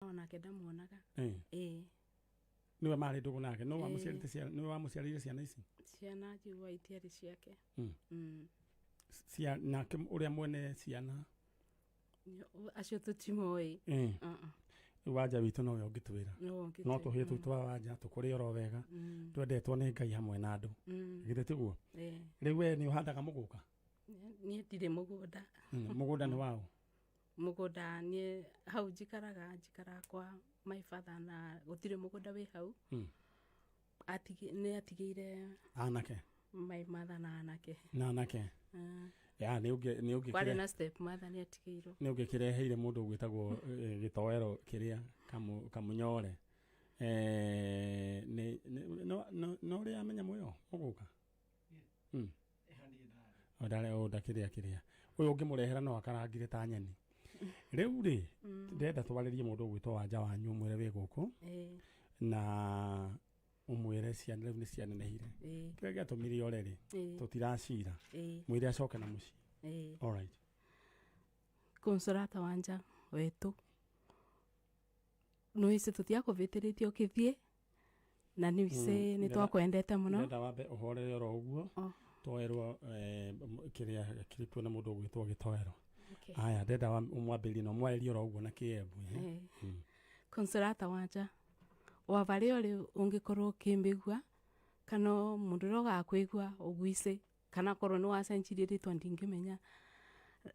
onake ndamuonaga niwe mari ndugu nake no wamuciarite ciana niwe wamuciarire ciana ici ciana njigua itiari ciake ciana uria mwene ciana acio tutimoi wanja witu no yongitwira no tuhitu twa wanja tukuri oro wega twendetwo ni Ngai hamwe na andu githe tiguo riu we ni uhandaga muguka ni ndire mugunda mugunda ni wao mugunda ni hau njikara kwa my father na gutire mugunda wi hau atigire anake my mother na anake ya ni ugi kwari na step mother ni atigiirwo ni ugi kireheire mundu gwitagwo gitoero kiria kamunyore ni no ri amenya muyo muguka onda kiria uyu ngimurehera no akarangire ta nyeni riu ri ndenda twaririe mundu gwitwo wanja wanyu mwire wi guku na umwire ciana riu ni ciana nehire kiria giatumire oreri tutiracira mwire acoke na muci all right konsolata wanja wetu no ise tutia kuvitiritie ukithie na ni ise ni twakwendete muno ndenda wambe uhorere oro uguo toerwo kiria kiripwo na mundu gwitwo gitoero aya ndenda umwambiri no mwaerio oro uguo na kiembu konsolata wanja wa bari ori ungikorwo kimbigwa kana mundu roga kwigwa ugwise kana korwo ni wacenjirie ritwa ndingimenya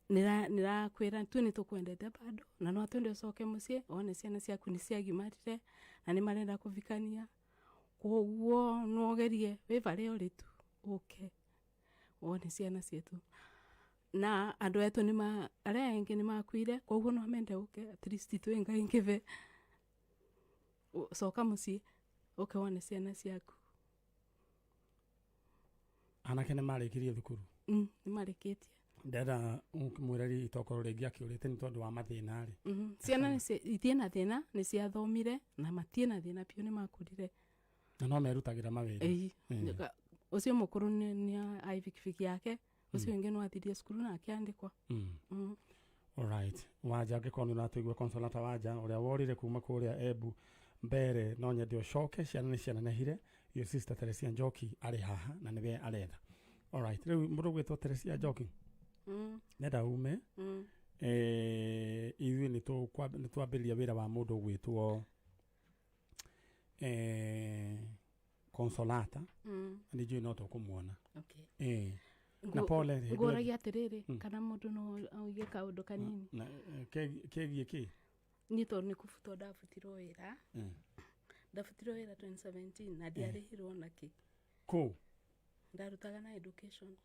nira kwira tu ni tukwendete bado na no twende ucoke mucie one ciana ciaku ni ciagimarire na ni marenda kuvikania koguo no gerie we bari ori tu one ciana cietu na andu etu ni aria engi ni makuire koguo no mende at least tu Ngai ngive soka mucie one ciana ciaku anake ni marikirie thukuru ni marikitie ndenda mwirari itokoro ringi akiurite ni tondu wa mathina ri ciana ni itiena thina ni cia thomire na matiena thina pio ni makurire na no merutagira mawira ucio mukuru ni aivikifiki yake ucio ingi no athirie skuru na akiandikwa all right waja ngikonu na tuigwe konsolata waja uria worire kuma kuria Ebu mbere no nyende ucoke ciana ni ciana nehire your sister Teresia Njoki ari haha na niwe aretha all right riu mundu gwitwo Teresia Njoki nenda ume ithui ni twambiriria wira wa mundu gwitwo konsolata ni juu no tukumuona na pole ngoragia atiriri kana mundu no auge kaundu kanini na kegie ki ni to ni kufuto ndafutirwo wira ndafutirwo wira 2017 na ndiarihirwo naki ko ndarutaga na education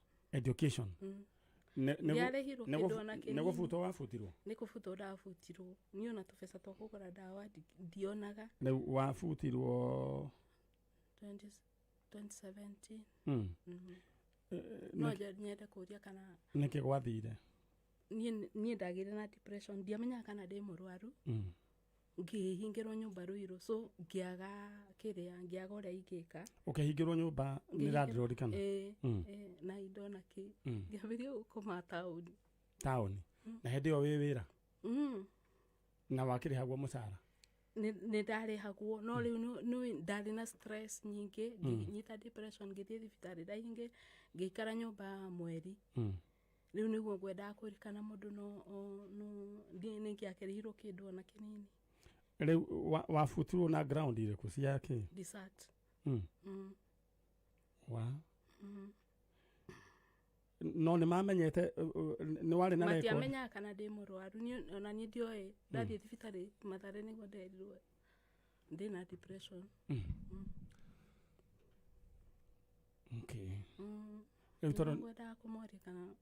ndiarihirwo kindo naki nego futo wafutirwo ni kufuto ndafutirwo ni ona tufesa twakugura dawa ndionaga ne wafutirwo 2017 no nyenda kuria kana niki gwathire ni ndagire na depression ndiamenya kana ndi murwaru ngihingirwo nyumba ruiro so ngiaga kiria ngiaga uria ingika ukihingirwo nyumba ni landlord kana na indo na ki ngiabiria ukoma town na hindi yo wi wira na wakirihagwo mucara ni ndarihagwo no riu no ndari na stress nyingi nyita depression ngithie thibitari ndainge ngikara nyumba mweri riu niguo ngwenda kurikana mundu no ni ngiakerirwo kindu na kinini riu wafutirwo na ground ile kucia ki desert wa no ni mamenyete ni wari na record matiamenya kana ndi murwaru ni ona ni ndioe ndathie thibitari Mathare niguo nderirwo ndi na depression okay riu toro ngwenda kumori kana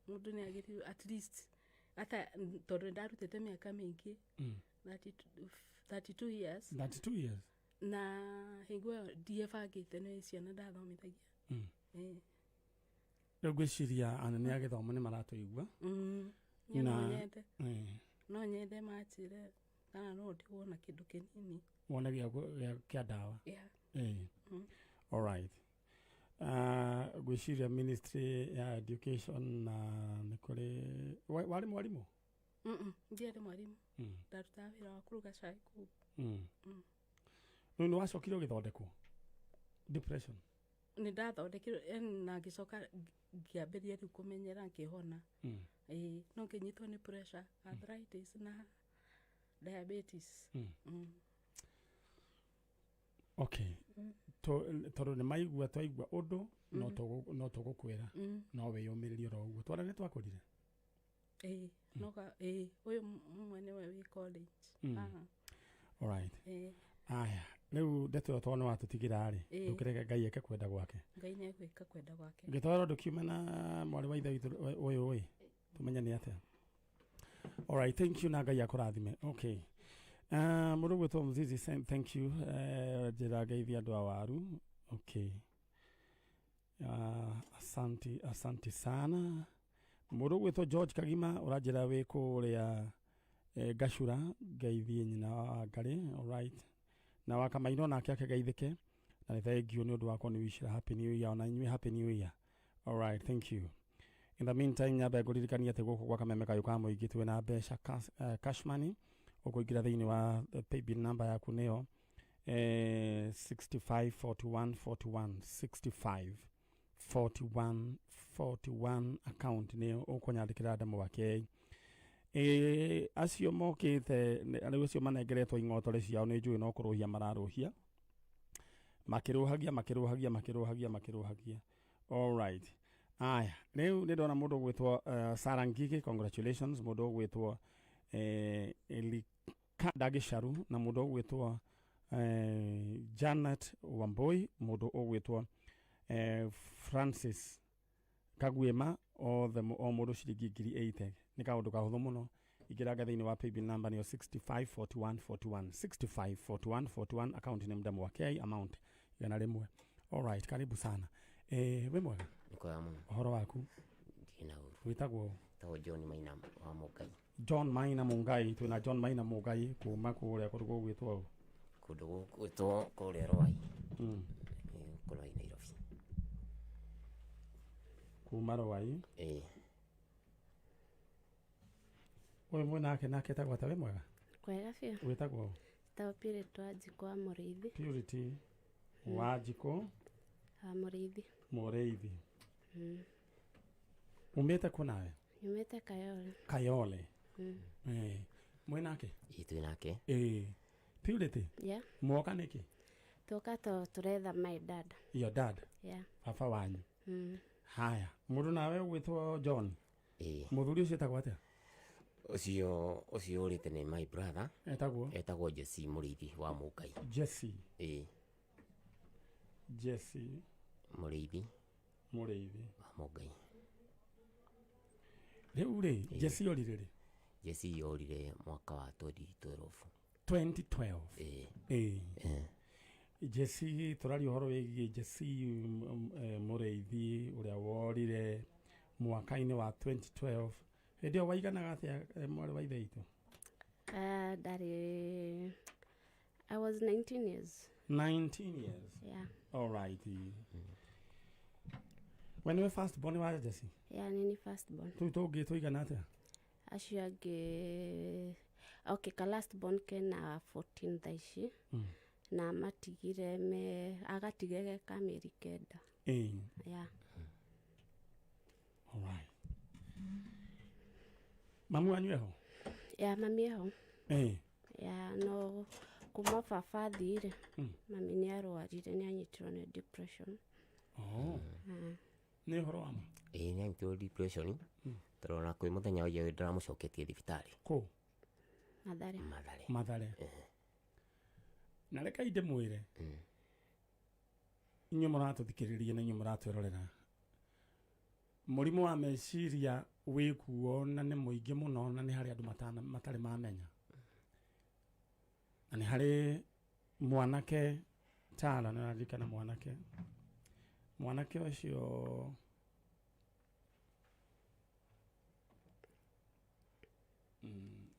mundu ni agiri at least ata toro ndarutete miaka mingi 32 years na higwe diefagite ne ciana ndathomithagia ngwiciria anene agithomo ni maratuigua no nyende machire kana no ndiwona kindu kinini wona kia dawa all right ngwiciria ministry ya education na nikuri wali mwalimu ndiarĩ mwarimu ndarutaga wĩra wa kũruga cai kũu. Rĩu nĩ wacokire ũgĩthondekwo depression? Nĩ ndathondekirwo na ngĩcoka ngĩambĩrĩria rĩu kũmenyera ngĩhona. No ngĩnyitwo nĩ pressure, arthritis na diabetes. Okay. Tondũ nĩ maigua twaigua ũndũ no tũgũkwĩra no wĩyũmĩrĩrie oro ũguo. Twana nĩ twakũrire? Ũyũ mwene we wĩ college. Alright. Aya, rĩu ndeto ĩyo tondũ nĩ watũtigĩra-rĩ, ndũkĩreke Ngai eke kwenda gwake. Ngai nĩ egwĩka kwenda gwake. Ngĩtwara ndũkiume na mwarĩ wa ithe witũ ũyũ tũmenye nĩ atĩa. Alright, thank you na Ngai akũrathime. Okay. Mũndũ gwĩtwo Mzizi, thank you. Njĩra ngeithia andũ a Waru. Okay. Asante sana. Mũndũ gwĩtwo George Kagima ũranjĩra wĩ kũrĩa Gacura, ngeithie nyina wa Ngarĩ. Alright. Na Wakamaino nake akegeithĩke. Na nĩ thank you nĩ ũndũ wakwa nĩ wishira happy new year ona inyuĩ happy new year. Alright, thank you. In the meantime, nyambe ngũririkania atĩ gũkũ gwa Kameme kayũ ka mũingĩ twĩ na mbeca cash money. Ũkũingĩra thĩinĩ wa paybill number yaku nĩyo 654141 account nĩyo ũkũnyandĩkĩra ndemũ wake. Acio mokĩte rĩu acio manengeretwo ing'otore ciao nĩ njũĩ no kũrũhia mararũhia makĩrũhagia. Alright. Aya, rĩu nĩ ndona mũndũ gwĩtwo Sarah Ngigi, congratulations. Mũndũ gwĩtwo Elikada Gĩcaru na mũndũ gwĩtwo Janet Wamboi, mũndũ gwĩtwo Francis Kagwema, o mũndũ ciringi 80. Nĩ kaũndũ kahũthũ mũno. Ingĩranga thĩinĩ wa paybill number nĩyo 654141 account nĩ Mdamu Wake, amount igana rĩmwe. Alright, karibu sana. Wĩ mwega? Nĩkwega mũno. Ũhoro waku? Ndina ũru. Wĩtagwo? Tagwo John Maina wa Mũngai. John Maina Mũngai, twĩna John Maina Mũngai kuma kũrĩa kũndũ gũgwĩtwo ũũ? Kũndũ gũgwĩtwo kũrĩa Rwai. Rwai Nairobi. Kuma Rwai? Ũyũ mwĩnake nake etagwo atĩa? Wĩ mwega? Kwega biũ. Wĩtagwo? Tagwo Purity Wanjikũ wa Mũrĩithi. Purity Wanjikũ wa Mũrĩithi. Mũrĩithi. Umĩte kũ nawe? Nyumĩte Kayole. Kayole. Mwĩnake? Twĩ nake. Purity? Yeah. Mwoka nĩkĩ? Tũka tũretha my dad. Your dad? Yeah. Baba wanyu? Haya, mũndũ nawe gwĩtwo John? Mũthuri ũcio etagwo atĩa? Ũcio ũrĩte nĩ my brother. Etagwo Jesse Mũrĩithi wa Mũngai. Jesse? Jesse Mũrĩithi wa Mũngai. Rĩu rĩ, Jesse orire rĩ? Jesse orire mwaka wa 2012. 2012? Jesse, tũrari ũhoro wĩgiĩ Jesse Mũrĩithi ũrĩa worire mwaka-inĩ wa 2012. Hĩndĩ ĩyo waiganaga atĩa mwarĩ wa ithe witũ? I was 19 years. 19 years? Yeah. All right. When you were first born wa Jesse? Yeah, nini first born. Tũgĩ tũigana atĩa? Acio angĩ... Okay, ka last born kena 14 thaici. Na matigire agatigege ka mĩeri 9. Yeah. All right. Mamu wanyu eho? Yeah, mami eho. Yeah, no kuma baba athire. Mami nĩ arwarire, nĩ anyitirwo nĩ depression. Nĩ ũhoro wa ma? Nĩ anyitirwo depression. Tũrona kwĩ mũthenya ũyũ ndĩramũcoketie thibitarĩ. Kũ? Mathare. Na reka inde mwĩre. Inyuĩ mũratũthikĩrĩria na inyuĩ mũratwĩrorera. Mũrimũ wa meciria wĩkuo na nĩ mũingĩ mũno na nĩ harĩ andũ matarĩ mamenya. Na nĩ harĩ mwanake Tara, na ndirikana mwanake ũcio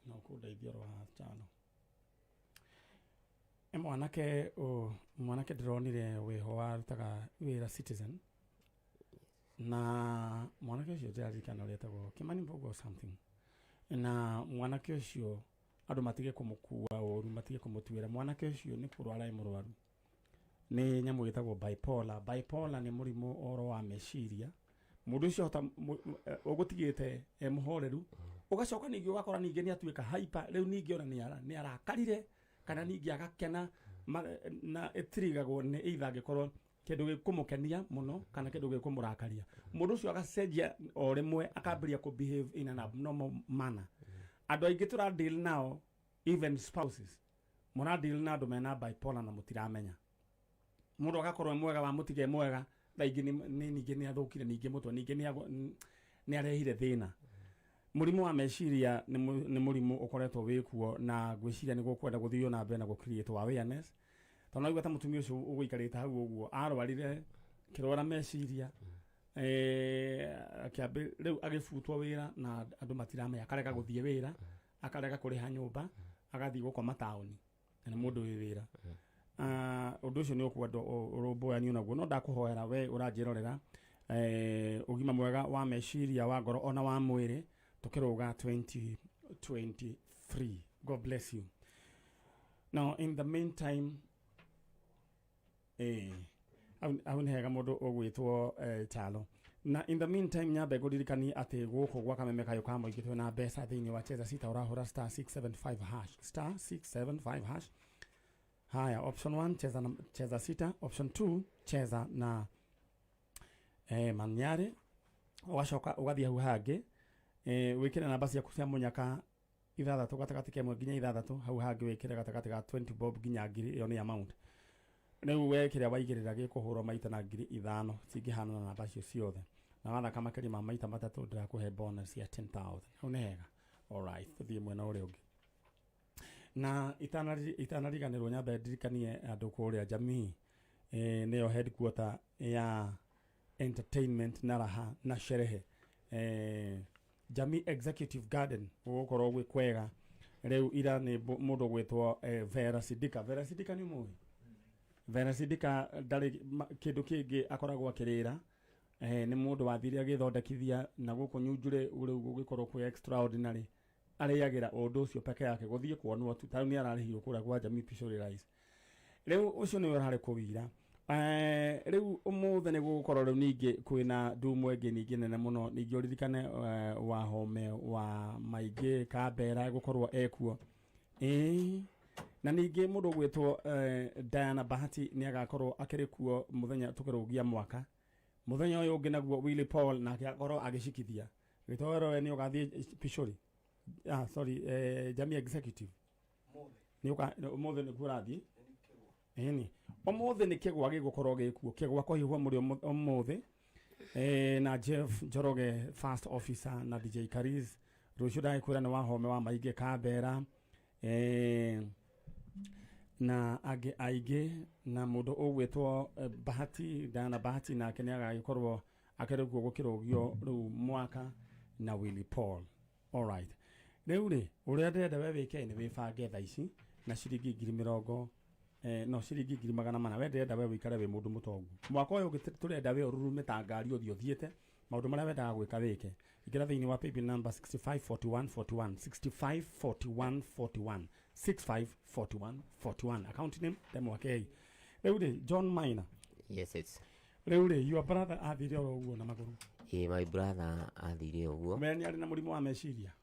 no kũndeithia wa Tara. Mwanake ndĩronire wĩho warutaga wĩra Citizen. Na mwanake ũcio ndirarikana ũrĩa etagwo Kimani Mbogo or something. na mwanake ucio andu matige kumukua oru matige kumutwira mwanake ucio ni kurwara imurwaru ni nyamu gitagwo bipolar ni murimu oro wa meciria mundu ucio ugutigite muhoreru ugacoka ningi ugakora ningi ni atuika hyper riu ningi ona ni arakarire kana ningi agakena na etrigagwo ni either gikorwo kindu gikumukenia muno kana kindu gikumurakaria mundu ucio agacenjia o rimwe akambiria ku behave in an abnormal manner andu aingi tura deal nao even spouses muna deal na andu mena bipolar na mutiramenya mundu agakorwo mwega wa mutige mwega thaingi ningi ni athukire ningi mutwe ningi ni arehire thina murimu wa meciria ni murimu ukoretwo wikuo na gwiciria ni gukwenda guthio na mbere na gu create awareness tona igwa ta mutumia ucio uguikarite hau uguo arwarire kirwara meciria akiambe riu agifutwo wira na andu matiramenya akareka guthie wira akareka kuriha nyumba agathie gukoma tauni na mundu wi wira undu ucio ni ukwenda urumboyani unaguo no ndakuhoera we uranjirorera ugima mwega wa meciria wa ngoro ona wa mwiri tukiruga 2023 God bless you. Now in the meantime hega mundu ugwitwo talo na in the meantime nyambe guririkani ati guku gwa Kameme kayo ka muingi twina mbeca thiini wa cheza sita urahura *675#. Haya, option 1 cheza sita, option 2 cheza na manyare ugacoka ugathia hu hangi wikire namba cia kucia munyaka ithathatu gatagati kemwe nginya ithathatu hau hangi wikire gatagati ga 20 bob nginya ngiri iyo ni amount riu wekire waigirira gikuhurwo maita na ngiri 5 cingihana na namba cio ciothe na wathaka makiri ma maita matatu ndirakuhe bonus ya 10,000 hau ni hega. Alright, tuthie mwena uria ungi na itanariganirwo nyambe ndirikanie andu kuria jamii niyo headquarter ya entertainment na raha na sherehe Jamii Executive Garden gukorwo gwi kwega riu ira ni mundu gwitwo Vera Sidika ni muwi Vera Sidika ndari kindu kingi akoragwo akirira ni mundu wathire agithondekithia na guku nyunjure uri gugikorwo ku extraordinary ariagira undu ucio peke yake guthie kuonwo tu tani ararihirwo kura kwa Jamii Visualize riu ucio ni urare kuwira riu umuthe ni gukorwo riu ningi kwina ndumwe ngi ningi nene muno ningi uririkane wa home wa maingi Kambera gukorwo ekuo na ningi mundu gwitwo Diana Bahati ni agakorwo akirikuo muthenya tukirugia mwaka muthenya uyu ungi naguo Willy Paul na agakorwo agicikithia gitoro ni ugathie Pishori Jamii Executive ni umuthe ni kurathie ni umuthe ni kigwa gigukorwo gikuo kigwa kohihwa muri umuthe na Jeff Njoroge first officer na DJ Kariz rucio ndaikwira ni wa home wa maingi Kambera na aige na mundu ugwitwo Bahati Diana Bahati na kenya agagikorwo akiriguo gukirugio riu mwaka na Willy Paul. Alright, riu ri uria ndenda we wike ni wibange tha ici na ciringi 20,000 no ciringi 400 we ndenda we wikare we mundu mutongu mwaka uyu turenda we ururume ta ngari uthio thiete maundu maria wendaga gwika wike ikira thiini wa paybill number 654141 654141 account name demo akei riu ri John Maina. Yes, it's riu ri your brother athire uguo na maguru. My brother athire uguo meni ari na murimu wa meciria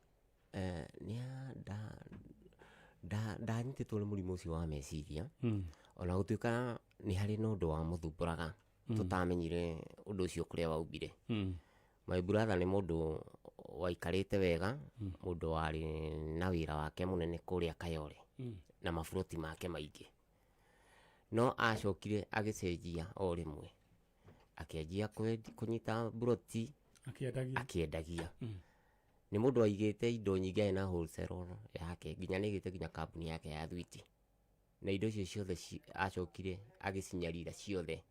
nia ndanyititwo ni murimu ucio wa meciria ona gutuika ni hari no ndu wa muthumburaga tutamenyire undu ucio kuria waubire. My brother ni mundu waikarite wega mundu wari na wira wake munene kuria Kayole na mafuroti make maingi no acokire agicenjia o rimwe akianjia kunyita buroti akiendagia ni mundu aigite indo nyingi na wholesale yake nginya nigite nginya kambuni yake ya thwiti na indo icio ciothe acokire agicinyarira ciothe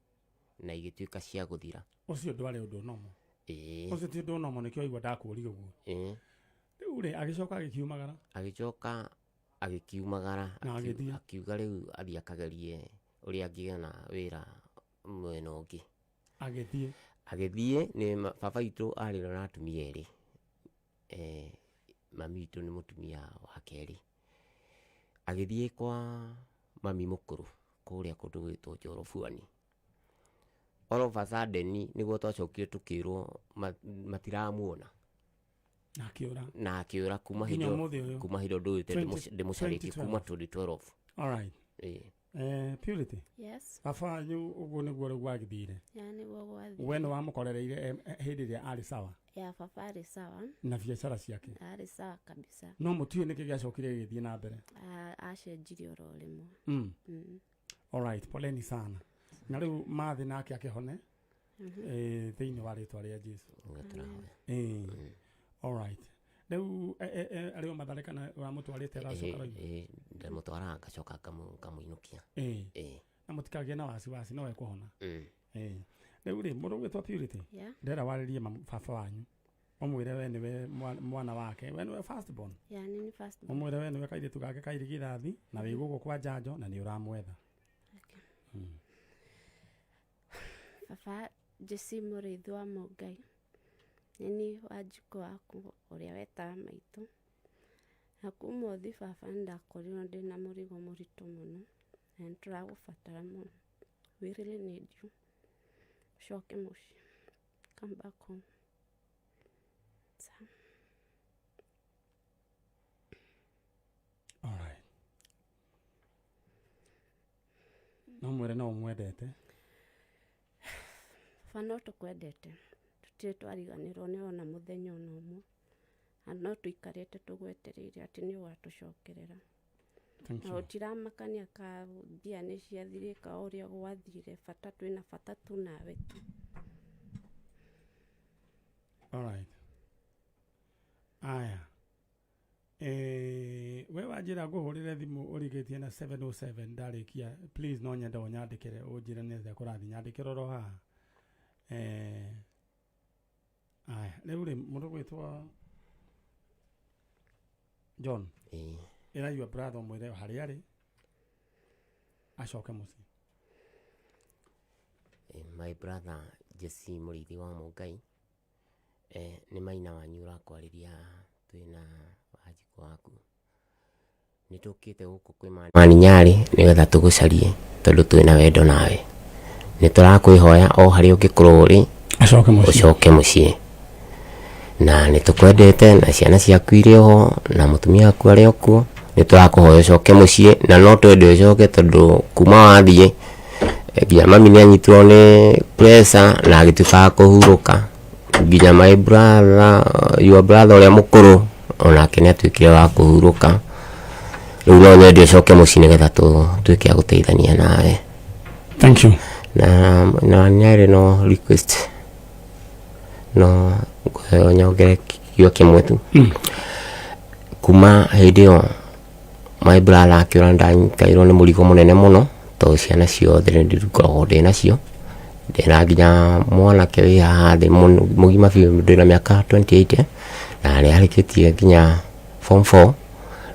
na igituika cia guthira. Ucio ndwari undu nomo ucio ti undu nomo nikio igwa ndakuri uguo riu ri agicoka agikiumagara akiuga riu athie akagerie uria angiona wira mwena ungi agithie ni baba itu ari na atumia eri mami witũ nĩ mũtumia wa kerĩ agĩthiĩ kwa mami mũkũrũ kũrĩa kũndũ gwĩtwo Njorobuani. All of a sudden nĩguo twacokire tũkĩrwo matiramuona na akĩũra kuma hĩndĩ ũndũ ũyũ ndĩmũcarĩtie kuma 2012. All right. Purity. Yes. Baba ũguo nĩguo rĩu wagĩthire. Nĩguo gwathire. We nĩ wamũkorereire hĩndĩ ĩrĩa arĩ sawa? Baba arĩ sawa. Na biacara ciake? Arĩ sawa kabisa. No mũtiũĩ nĩkĩ gĩacokire gĩgĩthiĩ na mbere? Acenjirie oro rĩmwe. All right, poleni sana. Na rĩu mathĩ nake akĩhone thĩinĩ wa rĩtwa rĩa Jesũ. All right. Rĩu arĩ o matharĩkana wamũtwarĩte aracoka rĩu? Ndamũtwara ngacoka ngamũinũkia. Na mũtikagĩe na wasiwasi no ekũhona. Rĩu rĩ mũndũ ũgwĩtwo Purity, ndĩrenda warĩrie baba wanyu ũmwĩre we nĩwe mwana wake, we nĩwe first born. Nĩ first born. Ũmwĩre we nĩwe kairĩtu gake kairĩ gĩthathi na wĩ gũkũ kwa Njanjo na nĩ ũramwetha. Baba Jesse mũrĩithi wa Mũngai, nĩ Wanjikũ waku ũrĩa wetaga maitũ, na kuma ũthi baba nĩndakorirwo ndĩna mũrigo mũritũ mũno na nĩtũragũbatara mũno. We really need you. Ucoke mũciĩ. Come back home. All right. No mwĩre no ũmwendete? Baba no tũkwendete, tũtirĩ twariganĩrwo nĩ ona mũthenya ona ũmwe, na no tũikarĩte tũgwetereire atĩ nĩ ũgatũcokerera. Na ũtiramakania ka mbia nĩ ciathirĩka ũrĩa gwathire, bata twĩna bata tu nawe tu. All right. Aya. We wanjĩra ngũhũrĩre thimũ ũrigĩtie na 707 ndarĩkia, please no nyenda ũnyandĩkĩre ũnjĩre nĩatĩa kũrathiĩ, nyandĩkĩra oro haha. Aya, rĩu rĩ mũndũ gwĩtwo John. Ĩra your brother ũmwĩre harĩa arĩ acoke mũciĩ. My brother Jesse mũrĩithi wa Mũngai, nĩ maina wanyu ũrakwarĩria twĩna Wanjikũ waku. Nĩtũkĩte gũkũ kwĩ mani Nyarĩ nĩgetha tũgũcarie tondũ twĩna wendo nawe. Nĩtũrakwĩhoya o harĩa ũngĩkorwo ũrĩ ũcoke mũciĩ. Na nĩtũkwendete na ciana ciaku irĩ ho na mũtumia waku arĩ okuo. Nĩtũrakũhoya ũcoke mũciĩ na no twende ũcoke tondũ kuma wathiĩ nginya mami nĩanyitirwo nĩ pressure na agĩtuĩka kũhurũka. Nginya my brother, your brother ũrĩa mũkũrũ onake nĩatuĩkire wa kũhurũka. Rĩu no nyende ũcoke mũciĩ nĩgetha tũtuĩke a gũteithania nawe. Thank you. Na Nyarĩ no request no nyongere kiugo kĩmwe tu. Kuma hĩndĩ ĩyo my brother akĩũra ndanyitairwo nĩ mũrigo mũnene mũno tondũ ciana ciothe nĩndĩkoragwo ndĩnacio. Ndĩna nginya mwanake wĩ haha thĩ mũgima biũ ndĩna mĩaka 28 na nĩarĩkĩtie nginya form 4.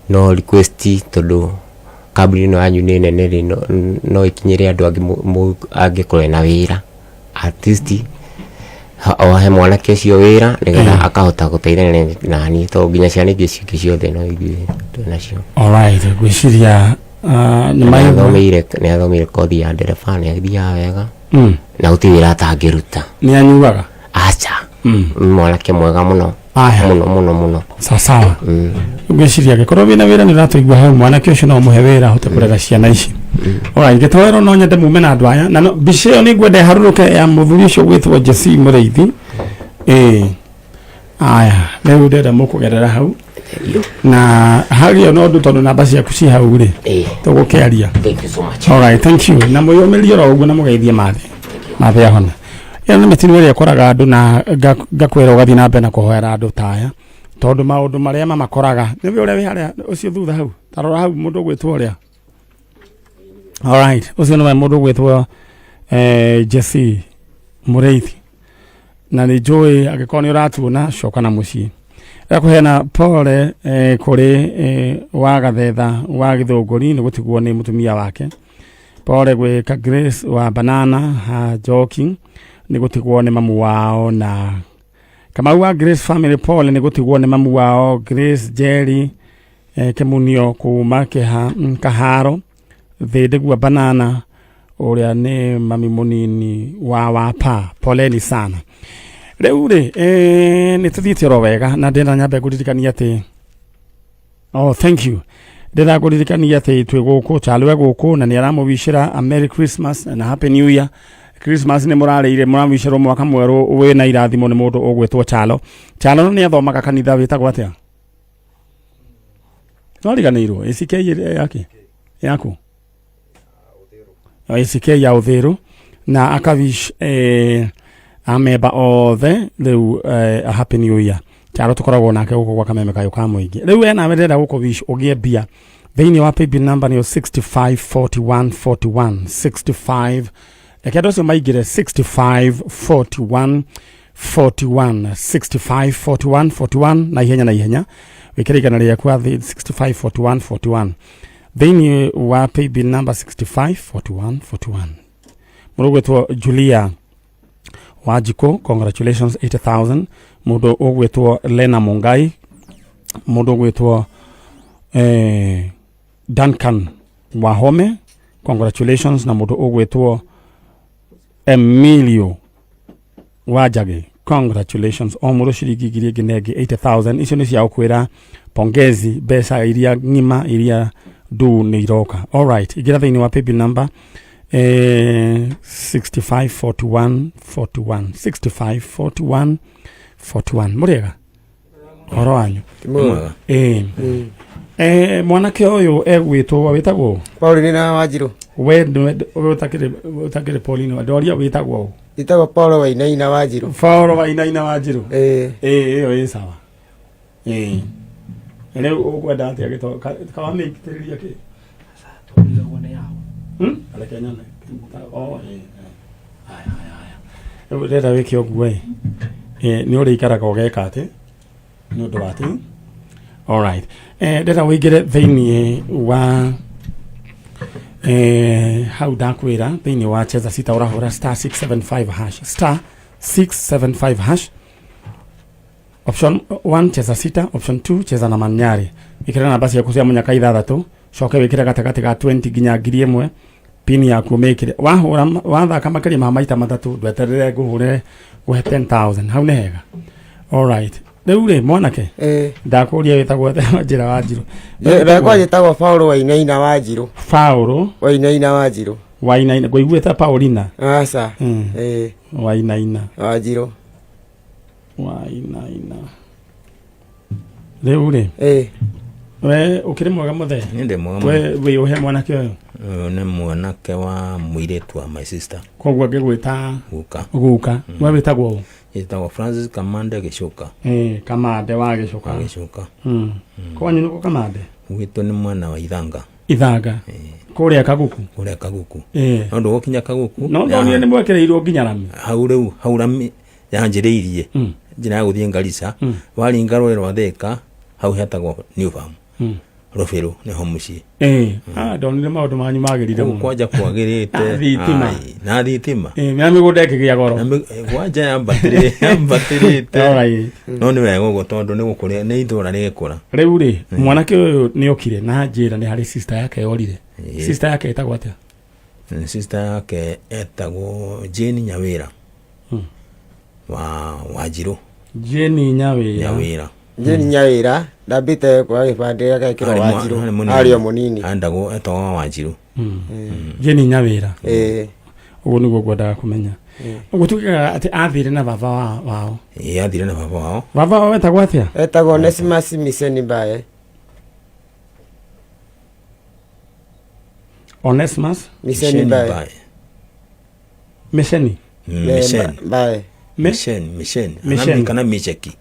No request tondũ kaburi ĩno yanyu nĩ nene rĩ no ikinyĩre andũ angĩkorwo na wĩra at least ohe mwanake ũcio wĩra nĩgetha akahota gũteithania na niĩ tondũ nginya ciana ingĩ ciake ciothe no ithuĩ twĩnacio. All right, gwĩciria nĩathomeire kothi ya ndereba nĩathiaga wega na gũtirĩ wĩra atangĩruta. Nĩanyuaga? Aca, mwanake mwega mũno mũno. Sawa. Ngwĩciria angĩkorwo wĩna wĩra nĩũratũigua hau mwanake ũcio no mũhe wĩra ahote kũrera ciana ici. Alright, ngĩtwarwo no nyende mume na andũ aya na mbica ĩyo nĩngwenda ĩharũrũke ya mũthuri ũcio gwĩtwo Jesse mũrĩithi. Aya, rĩu ndĩrenda mũkũgerera hau na hagĩa no ũndũ tondũ namba ciaku ci hau rĩ tũgũkĩaria. Thank you so much. Alright, thank you. Na mũyũmĩrie oro ũguo na mũgeithie mathĩ ahona. Nĩ mĩtino ĩrĩa ĩkoraga andũ na ngakwĩra ũgathiĩ na mbere na kũhoera andũ ta aya tondũ maũndũ marĩa mamakoraga nĩwe ũrĩa wĩ harĩa ũcio thutha hau tarora hau mũndũ gwĩtwo ũrĩa. Alright, ũcio nĩwe mũndũ gwĩtwo Jesse mũrĩithi na nĩ njũĩ angĩkorwo nĩ ũratuona coka na mũciĩ. Kũheana pole kũrĩ wa Gathetha wa Gĩthũngũri nĩ gũtigwo nĩ mũtumia wake. Pole gwĩ Grace wa Banana Joking nĩ gũtigwo nĩ mamu wao na Kamau wa Grace family Paul ni gutigwo ni mamu wao Grace Jerry Kemunio kuma Kaharo thindegua banana uria ni mami munini wa wapa poleni sana riu ri ni tuthite ro wega na ndenda nyambe guririkania ati thank you ndenda guririkania ati twi guku chalwe guku na ni aramuvicira a Merry Christmas and a Happy New Year. Christmas ni murarire muramwicira mwaka mweru we na irathimo ni mundu ugwitwo Chalo ni athomaga kanitha witagwo atia Noriganirwo ACK yake yako ACK ya Uthiru na akavish ameba othe riu a Happy New Year. Chalo tukoragwo nake guko kwa Kameme kayo ka muingi riu ena merenda guko vish ugie bia thiini wa paybill number ni 654141 65 Ekedo se maigire 654141 654141 na ihenya wikirigana ria kwa 654141 Then wa paybill number 654141 Murugwetwo Julia Wajiko, congratulations 80,000. Mudo ogwetwo Lena Mungai, mudo ogwetwo Duncan Wahome, congratulations na mudo ogwetwo Emilio Wajage, congratulations. Omuro shiriki ginegi 80,000. Icio ni cia ukwira pongezi besa iria ngima iria du ni iroka. All right, igira thini wa paybill number 654141 654141 muriega oro wanyu mwanake uyu egwitwo witagwo Paulina Wanjiru we utakire Paulina ndoria witagwo itagwo Paulo Wainaina Wanjiru iyo ni sawa ele ugwenda atia gito kawa mikitiriria ki tondire yao ala kenyana haya reda wiki ogwe ni uri ikaraga ogeka ati no ndo ati all right reda wigire thiini wa how dakwira thiini wa cheza sita urahura *675# option 1 cheza sita, option 2 cheza na manyari ikira na basi ya kusia munyaka ithathatu coke wikira gatagati ga 20 ginya 1,000 pini ya kumekire watha kama kali maita matatu ndweterere guhure guhe 10,000 hau ne hega. All right Deure mwanake ndakuria witagwo njira Wanjiru ndakwa yetagwo Paulo Wainaina Wanjiru Wainaina ngoigweta Paulina asa Wainaina Wanjiru Deure we ukiri mwega muthe ninde mwega we uhe mwanake uyu ne mwanake wa muiretu wa my sister kogwa ngigwita guka we witagwo yetagwo Francis Kamande Gicuka Kamande wa Gicuka kwa nyinu ko Kamande wito ni mwana wa Ithanga kuria Kaguku ndo wokinya Kaguku no ni mwekereirwo nginya Rami hau Rami yanjiriirie njira ya guthie Ngarissa waringa rwe rwa Thika hau hetagwo New Farm Rofero ne homuci ndonire maundu manyu magirire muno kwanja kwagirite na thitima miami gudeke gia goro kwanja yambatirite no ni wega ugo tondu ni gukuria ni ithura ni gikura riu ri mwanake uyu ni okire na njira ni hari sister yake yorire sister yake etagwo atia sister yake etagwo Jane Nyawira wa Wanjiru Jane Nyawira ndabite kwa gibande yake kiro Wanjiru ario munini andago etawa Wanjiru Jane Nyawira ugo niguo ngwendaga kumenya gutukaga ati athire na baba wao athire na baba wao etagwo atia etagwo Onesimus Miseni Mbae Onesimus Miseni Mbae Miseni Mbae Mission kana Misheki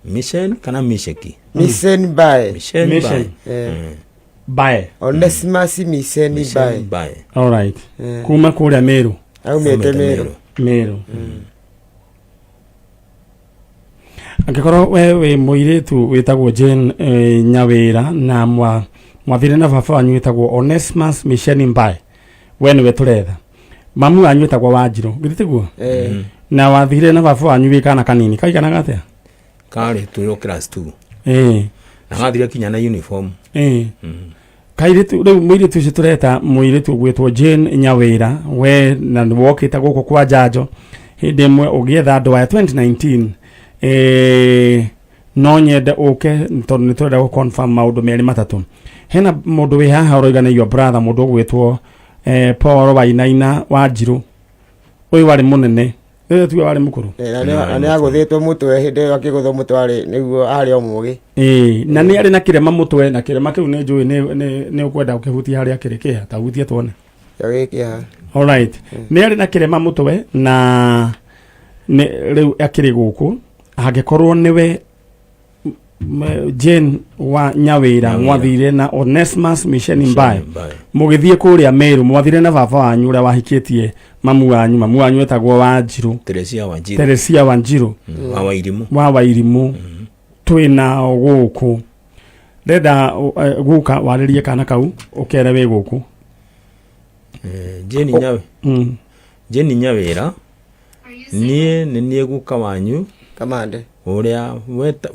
Mission kana Misheki Miseni Mbae Bae Onesimus Miseni Mbae all right kuma kuria Meru au Meru angikoro we muiretu witagwo Jane Nyawira na mwathire na baba wanyu witagwo Onesimus Miseni Mbae we niwe turetha mamu wanyu etagwo Wanjiru githitiguo na wathire na baba wanyu wikana kanini kaigana atia kari tuyo class 2 na gathire kinya na uniform kairitu riu muiritu ucio tureta muiritu gwitwo Jane Nyawira we na wokita guko kwa Njanjo hindi imwe ugietha andu aya 2019 no nyende uke tondu niturenda gu confirm maundu meri matatu hena mundu wi haha uroigana your brother mundu gwitwo Paul Wainaina Wanjiru uyu wari munene tu wari mukuru ni aguthitwo mutwe hindi akigutho mutwe ari niguo ari omugi na ni ari na kirema mutwe na kirema kiu ni njui ni ukwenda ukihutia hari akirikia ta hutie tuone yagikia all right ni ari na kirema mutwe na ni riu akiri guku angikorwo niwe Jane wa Nyawira mwathire na Onesmus Mission Mbae mugithie kuria Meru mwathire na baba wanyu uria wahikitie mamu wanyu etagwo Wanjiru Teresia Wanjiru wa Wairimu twina guku reda guka waririe kana kau ukere we guku Jane Nyawira nie guka wanyu kamande uria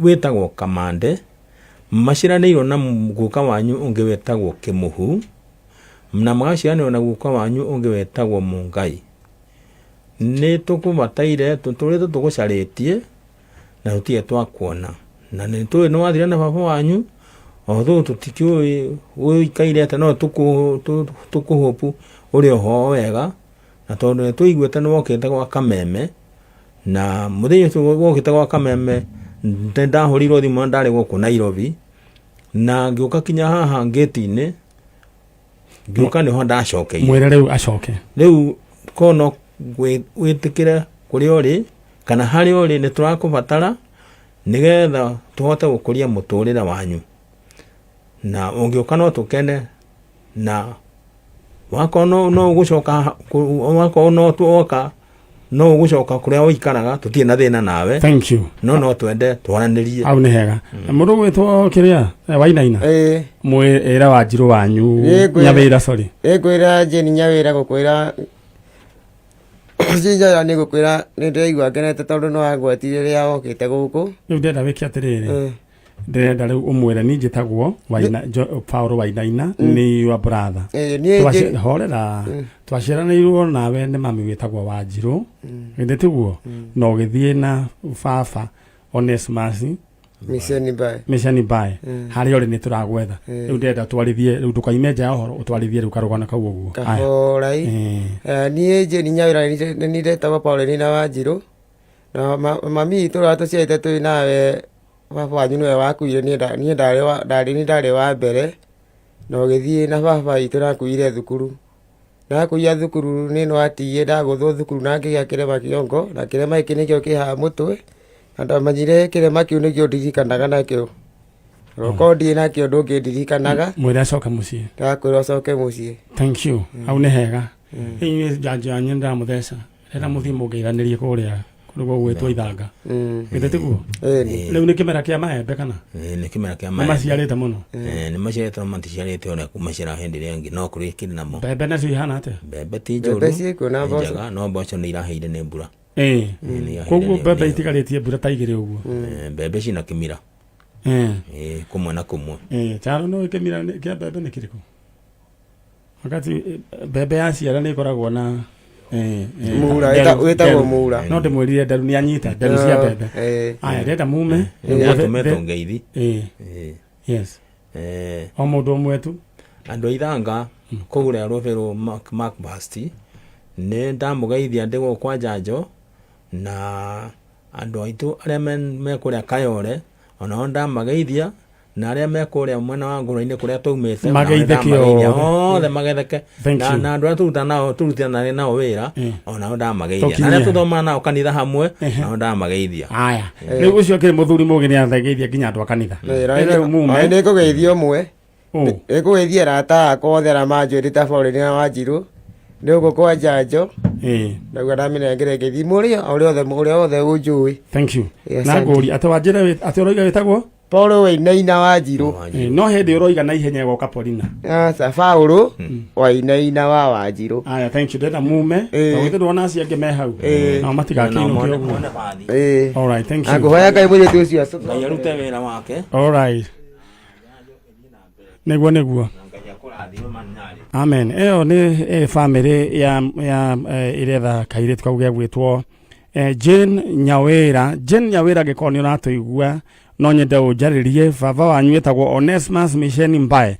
wetagwo kamande maciranĩirwo na guka wanyu ungi wetagwo Kimuhu na magaciranĩirwo na guka wanyu ungi wetagwo Mungai ni tukubataire tuturite tugucarĩtie na tutie twakuona na ni tuĩ nĩ wathire na baba wanyu otho tutikiũĩ ũikaire ate no tukuhopu uri ho wega na tondu nĩ tuiguĩte nĩ wokĩte gwa Kameme na muthenya ucio wokite gwa Kameme ndahurirwo thimu ndari guku Nairobi na ngiuka kinya haha ngeti-ini ngiuka niho ndacokeire mwere riu acoke riu kono witikire kuri uri kana hari uri ni turakubatara nigetha tuhote gukuria muturira wanyu na ungiuka no tukene na wako no gucoka wako no tuoka no gucoka kuria uikaraga tutie na thina nawe thank you no twende twaranirie au ni hega mundu gwitwo kiria Wainaina mwira Wanjiru wanyu Nyawira sorry kwira Jane Nyawira gukwira Jinja ni gukwira ni ndeigua ngenete tondu no agwetire ria okite guku ni ndenda wiki atiriri ndenda riu umwire ni njitagwo Paul Wainaina ni your brother horera twaciranĩirwo nawe nĩ mami wĩtagwo Wanjiru githitiguo no githie na baba Onesmus Mission Mbae hari ori ni turagwetha riu ndenda twarithie riu tukaime nja horo utwarithie riu karugana kau uguo kahorai ni Jane Nyawira ni ndetagwo Paul Wainaina Wanjiru na mami turatuciite twi nawe baba wanyu niwe wakuire ni ndari wa mbere no githie na baba itu nakuire thukuru nakuia thukuru ni no atiye ndagutho thukuru na ngigia kirema kiongo na kirema iki nikio kiha mutwe na ndamanyire kirema kiu nikio ndirikanaga nakio rokodi nakio ndungindirikanaga mwire acoke mucii ndakwira acoke mucii thank you au ni hega inyu Njanjo yanyu ndamutheca rera muthii mungeithanirie kuria kurugo gwitwo ithanga githitiguo riu ni kimera kia maembe kana ni kimera kia maembe maciarite muno ni maciarite no maticiarite ora kumacira hindi ringi no kuri kiri namo mbembe nacio ihana atia mbembe ti njuru mbembe ciku na mboco no mboco ni iraheire ni mbura koguo mbembe itigaritie mbura ta igiri uguo mbembe cina kimira kumwe na kumwe charo no kimira kia mbembe ni kiriku wakati mbembe yaciara ni ikoragwo na mura wetagwo mura no ndimwirire ndaru ni anyita ndaru cia mbembe aya ndenda mume tumeto ngeithi yes o mundu umwe tu andu ithanga kugura rofero Macbasti ne ndamugeithia ndego kwa Njanjo na andu aitu aria me kuria Kayore ona ndamageithia na aria me kuria mwena wa ngoro-ini kuria tuumite mageithekio othe magetheke na andu aria turutana nao wira ona ndamageithia na aria tuthoma nao kanitha hamwe na ndamageithia aya riu ucio kiri muthuri mugi ni athegeithia nginya andu a kanitha ni kugeithia umwe ni kugeithia rata akwa othe aria manjwirite Paul Wainaina Wanjiru ni uguo kwa Njanjo ndauga ndaminengere ngeithi muria uria othe unjui thank you na nguri ati Wanjiru ati uroiga witagwo Paulo Wainaina wa Njirũ. No hĩndĩ ũroiga na ihenya goka Paulina. Paulo Wainaina wa Njirũ. Aya, thank you. Ndenda mume. Tawĩthĩrwo ona acio angĩ me hau. Na matigakĩinũke ũguo. All right, thank you. Ngũhoya Ngai mũirĩtu ũcio. Ngai arute wĩra wake. All right. Nĩguo. Amen. Ĩyo nĩ family ya iretha kairĩtu kau gegwĩtwo Jane Nyawĩra. Jane Nyawĩra angĩkorwo nĩ ũratũigua no nyende ũnjarĩrie baba wanyu wĩtagwo Onesmus Misheni Mbae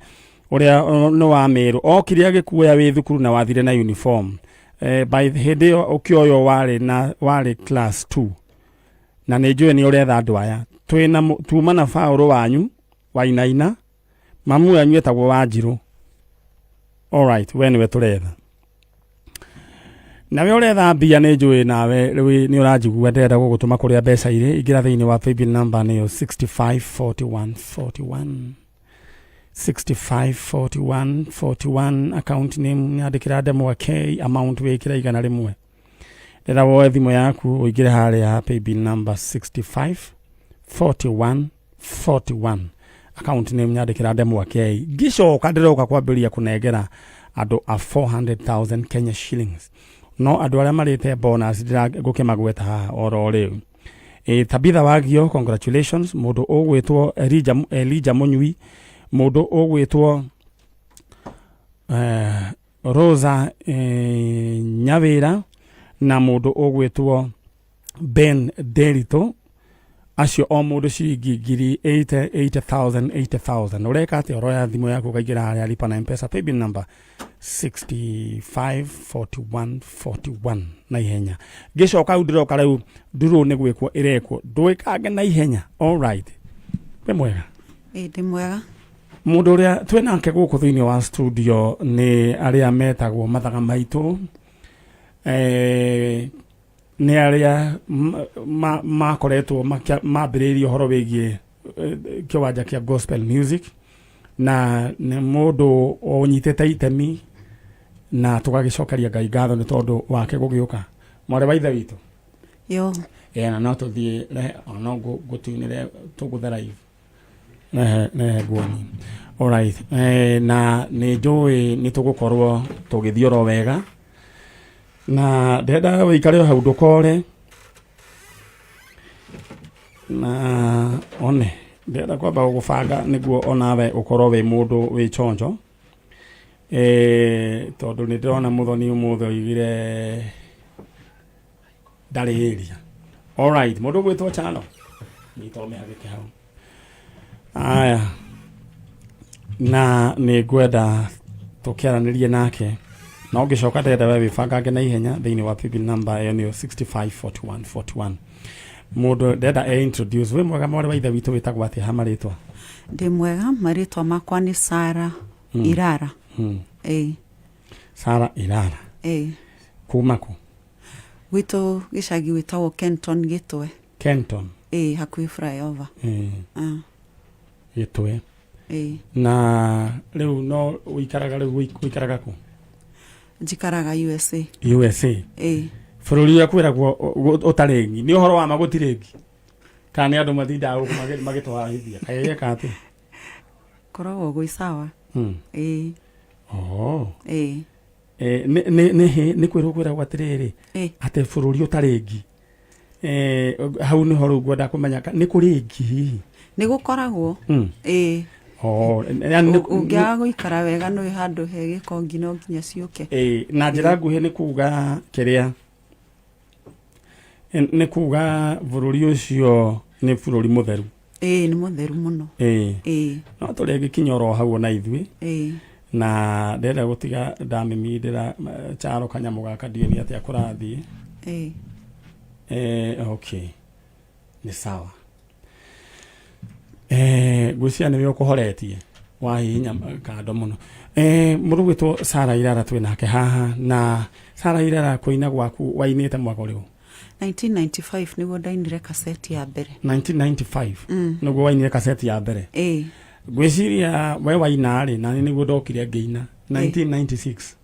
ũrĩa nĩ wa Meru. Okire agĩkuoya wĩ thukuru na wathire na uniform. By hĩndĩ ĩyo ũkĩoywo warĩ class 2. Na nĩ njũĩ nĩ ũretha andũ aya. Tuma na Paulo wanyu Wainaina. Mamu wanyu wĩtagwo wa Njirũ. All right, we nĩwe tũretha. Nawe ũretha mbia nĩ njũĩ nawe rĩu nĩ ũranjigua ndĩrenda gũgũtũma kũrĩa mbeca irĩ. Ingĩra thĩinĩ wa paybill number nĩyo 654141. 654141 account name nyandĩkĩra Ndemwa K, amount wĩkĩra igana rĩmwe. Ndĩrenda woe thimũ yaku ũingĩre harĩa paybill number 654141. Account name nyandĩkĩra Ndemwa K. Gicoka ndĩroka kwambĩrĩria kũnengera andũ a 400,000 Kenya shillings. No andũ arĩa marĩte bonus ngũkĩmagweta haha oro rĩu. Tabitha Wagio, congratulations. Mũndũ ũgwĩtwo Elijah Mũnyui. Mũndũ ũgwĩtwo Rosa Nyawĩra. Na mũndũ ũgwĩtwo Ben Derito. Acio o mũndũ ciringi ngiri 80,000. Ũreka atĩ oroya thimũ yaku ũkaingĩra harĩa lipa na M-Pesa paybill number 654141 na ihenya. Ngĩcoka hau ndĩroka rĩu ndurũ nĩ gwĩkwo ĩrekwo ndwĩkange na ihenya. All right. Wĩ mwega? Ndĩ mwega. Mũndũ ũrĩa twĩ nake gũkũ thĩinĩ wa studio nĩ arĩa metagwo mathaga maitũ. Nĩ arĩa makoretwo mambĩrĩirie ũhoro wĩgiĩ kĩwanja kĩa gospel music, na nĩ mũndũ ũnyitĩte itemi na tũgagĩcokeria Ngai ngatho nĩ tondũ wake gũgĩũka. Mwarĩ wa ithe witũ. Yo. Na no tũthiĩ no ngũtunĩre tũgũthe live ne nguoni. All right. Na nĩ njũĩ nĩ tũgũkorwo tũgĩthiĩ oro wega. Na ndenda wĩikare hau ndũkore. Na one ndenda kwamba gũbanga nĩguo onawe ũkorwo wĩ mũndũ wĩ chonjo. Tondũ nĩ ndĩrona mũthoni ũmũthĩ oigire ndarĩ area. All right, mũndũ gwĩtwo Chalo. Nĩtome hagĩke hau. Aya. Na nĩ ngwenda tũkĩaranĩrie nake. No ngĩcoka ndenda we wĩbangange na ihenya thĩinĩ wa paybill number ĩyo nĩyo 654141. Mũndũ ndenda introduce. Wĩ mwega mwarĩ wa ithe witũ wĩtagwo atĩa ha marĩtwa? Ndĩ mwega, marĩtwa makwa nĩ Sara Irara. Sara Irara. Kuma kũ? Gwitũ gĩcagi wĩtagwo Kenton Gĩtwe. Kenton. Hakuhĩ flyover. Gĩtwe. Na rĩu no ũikaraga kũ? Njikaraga USA. USA. Bũrũri wa kwĩragwo ũtarĩngi. Nĩ ũhoro wa magũtirĩngi. Kana nĩ andũ mathindaga gũkũ magĩtwarithia. Kayeka atĩ. Koragwo gwĩ sawa. Nĩ kwĩragwo atĩrĩrĩ. Atĩ bũrũri ũtarĩngi. Hau nĩho rĩu ngwenda kũmenya nĩ kũrĩngi hihi. Nĩ gũkoragwo. Ũngĩaga gũikara wega nĩ handũ he gĩko no nginya ciũke. Na njĩra nguhĩ nĩ kuuga kĩrĩa nĩ kuuga bũrũri ũcio nĩ bũrũri mũtheru. Nĩ mũtheru mũno. No tũrĩ gĩkinya oro hau na ithuĩ. Na ndĩrenda gũtiga ndamĩmindĩra Charo kanyamũ gaka ndiĩ nĩ atĩa kũrathiĩ. Okay. Nĩ sawa. Gwĩcia nĩwe ũkũhoretie wahihinya kando mũno. Mũndũ gwĩtwo Sara Irara twĩ nake haha. Na Sara Irara kũina gwaku wainĩte mwaka ũrĩkũ? 1995 nĩguo ndainire kaseti ya mbere. 1995 nĩguo wainire kaseti ya mbere. Gwĩciria we waina-rĩ na nĩguo ndokire ngĩina 1996.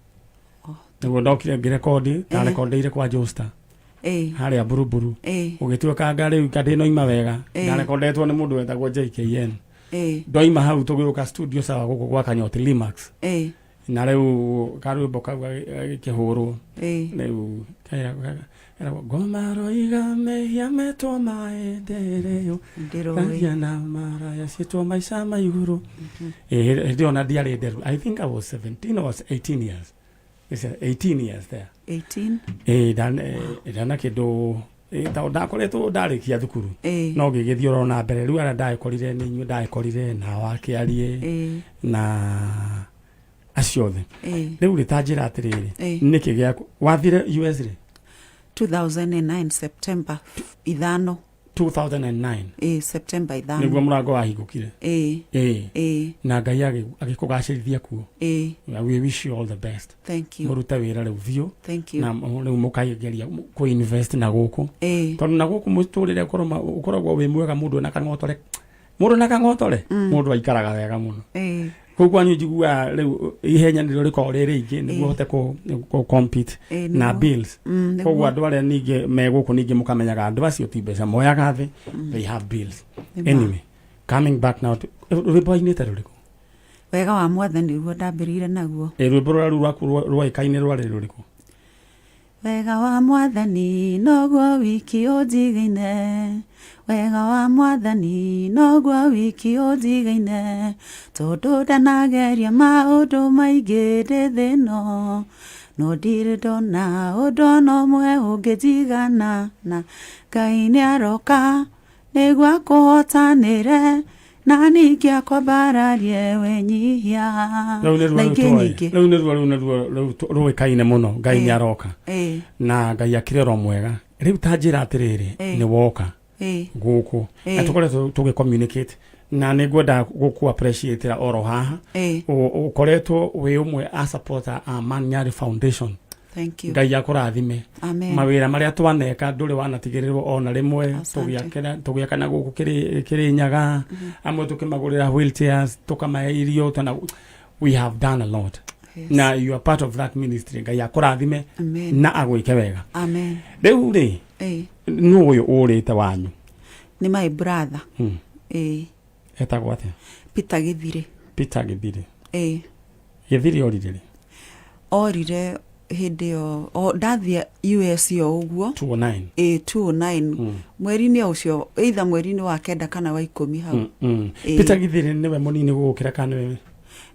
Nĩguo ndokire ngĩrekondi ta rekondeire kwa Josta. haria buruburu ugituika ngari kadino ima wega na rekondetwo ni mundu wetagwo JKN ndoima hau tugiuka studio sawa guku gwa Kanyoti Limax na riu karwimbo kau gikihurwo riu gomaro igame yametwo maendereo kagia na mara yacitwo maica maiguru ndio na diari nderu. I think I was 17 or 18 years. It's 18 years there. 18 dana kido ta ndakoretwo ndarikia thukuru no ngigithio ro na mbere riu ara ndakorire ni nyu ndakorire na wakiarie na aciothe riu ritanjira atiriri niki giaku wathire US ri 2009 September 5 2009 September 5 niguo murango wahingukire na Ngai agikugacirithia kuo we wish you all the best. Thank you. Muruta wira riu vio na riu mukaigeria ku invest na guku tondu na guku muturire ukoragwo wi mwega mundu na kangotore mundu aikaraga wega muno koguo anyu njigua riu ihenya ndio riko riri niguo hote ku compete na bills koguo andu aria ninge meguku ninge mukamenyaga andu acio ti mbeca moyaga thi they have bills. Anyway, coming back now rwimbo inite ruriku wega wa mwathani ruo ndambirire naguo rwimbo ruru rwaku rwaikaine rwari ruriku wega wa mwathani noguo wiki unjigaine wega wa mwathani noguo wiki unjigaine tondu ndanageria maundu maingi ndi thino no ndiri ndona undu no mwe ungijigana na Ngai ni aroka niguo akuhotanire na ningi akwambararie wenyihia na ingi nyingi riu niruo ruikaine muno Ngai ni aroka na Ngai akirero mwega riu tanjira atiriri ni woka guku atukore tuge communicate na nigwenda guku appreciate oro haha ukoretwo wi umwe a supporter a Manyari Foundation. Thank you. Ngai akurathime mawira maria twaneka nduri wanatigirirwo ona rimwe tugiakana guku kiri nyaga amwe tukimagurira wheelchairs tukamahe irio tana we have done a lot. Na you are part of that ministry. Ngai akurathime na agwike wega. Amen. Riu ri no uyu urite wanyu ni my brother etagwo atia Peter Githire Githire orire hindi yo ndathia US yo uguo 209 209 mweri-ini ucio either mweri-ini wa kenda kana wa 10 hau Peter Githire niwe munini gukira kana wewe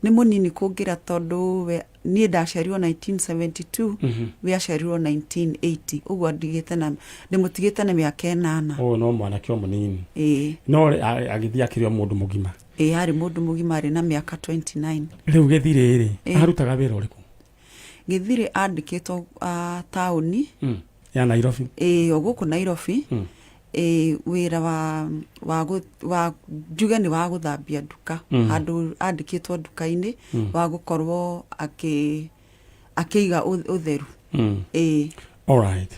ni munini kungira tondu we nie ndaciarirwo 1972 we aciarirwo 1980 uguo ndigite na ndimutigite na miaka 8 no mwana kio munini no agithia kirio mundu mugima ari mundu mugima ari na miaka 29 riu Githire ri arutaga wira uriku Githire andikitwo tauni ya Nairobi oguku Nairobi wira wa njuge ni wa guthambia nduka handu andikitwo nduka-ini wa gukorwo akiiga utheru all right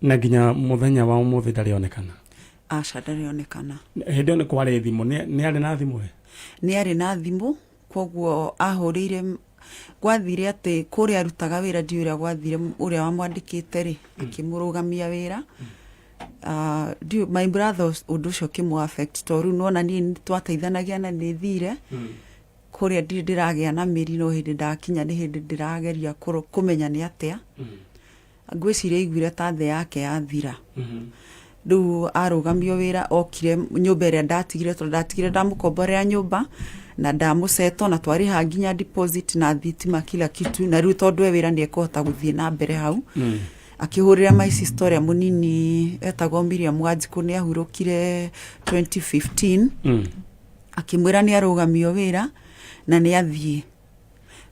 na ginya muthenya wa umuthi ndarionekana aca ndarionekana hindi ni kwari thimu ni ari na thimu ni ari na thimu koguo ahurire gwathire ati kuria arutaga wira ndiura gwathire uria wamwandikite ri akimurugamia wira my brother undu ucio kimu affect toru nona ni twateithanagia na ni thire kuria ndiragia na miri no hindi ndakinya ni hindi ndirageria kumenya ni atia ngwiciria igwire ta the yake yathira riu arugamio wira okire nyumba iria ndatigire ndamukomborera nyumba na ndamuseto na twariha nginya deposit na thitima kila kitu na riu tondu wira ndi ekota guthie na mbere hau akihurira my sister ya munini etagwo Miriam Wanjiku ni ahurukire 2015 akimwira ni arugamio wira na ni athie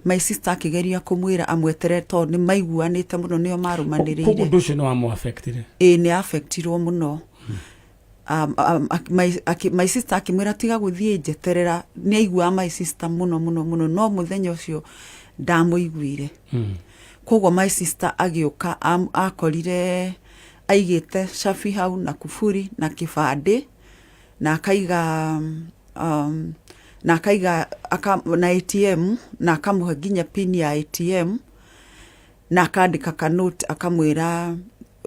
my sister akigeria kumwira amwetere to ni maiguanite muno nio marumanirire ko nducio no amu affectire ni affectirwo muno my sister akimwira tiga guthie njeterera ni aigua my sister muno no muthenya ucio ndamuiguire koguo my sister agiuka akorire aigite shafi hau na kufuri na kibande na akaiga na ATM na akamuhe nginya pin ya ATM na akandika kanote akamwĩra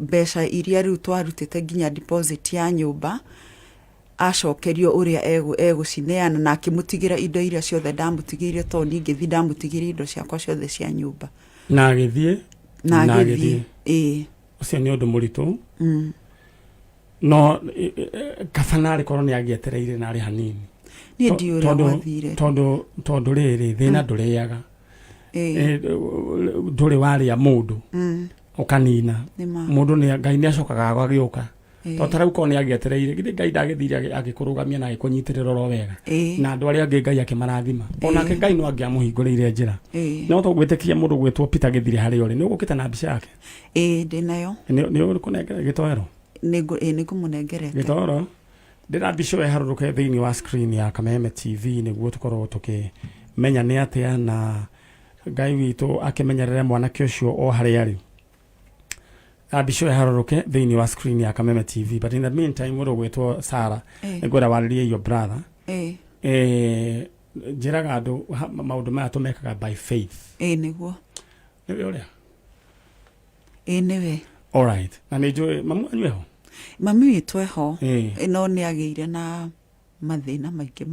mbeca iria rĩu twarutĩte nginya deposit ya nyũmba acokerio ũrĩa egũcineana na akĩmũtigĩra indo iria ciothe ndamũtigĩire to ningĩthi ndamũtigĩire indo ciakwa ciothe cia nyũmba na agĩthiĩ ũcio nĩ ũndũ mũritũ no kabana arĩkorwo nĩ agĩetereire na arĩ hanini niĩ ndiũĩ ũrĩa gwathire tondũ rĩrĩ thĩna ndũrĩaga ndũrĩ warĩa mũndũ ũkanina mũndũ Ngai nĩ acokaga agagĩũka tondũ rĩu korwo nĩ agĩetereire githĩ Ngai ndagĩthire agĩkũrũgamia na agĩkũnyitĩrĩra oro wega na andũ arĩa angĩ Ngai akĩmarathima onake Ngai no angĩamũhingũrĩire njĩra no tũgwĩtĩkia mũndũ gwĩtwo Peter Gĩthire harĩa ũrĩ nĩ ũgũkĩte na mbica yake ndĩnayo nĩ ũkũnengere gĩtoero nĩngũmũnengerete gĩtoero ndĩra mbica ĩyo ĩharũrũke thĩinĩ wa screen ya Kameme TV nĩguo tũkorwo tũkĩmenya nĩ atĩa na Ngai witũ akĩmenyerere mwanake ũcio o harĩa arĩ mbica ĩyo ĩharũrũke thĩinĩ wa screen ya Kameme TV but in the meantime mũndũ gwĩtwo Sarah nĩngwenda warĩrie your brother njĩraga andũ maũndũ maya tũmekaga by faith nĩguo nĩwe ũrĩa nĩwe alright na nĩ njũĩ mamu wanyu eho mami witũ eho no nĩ agĩire na mathĩna maingĩ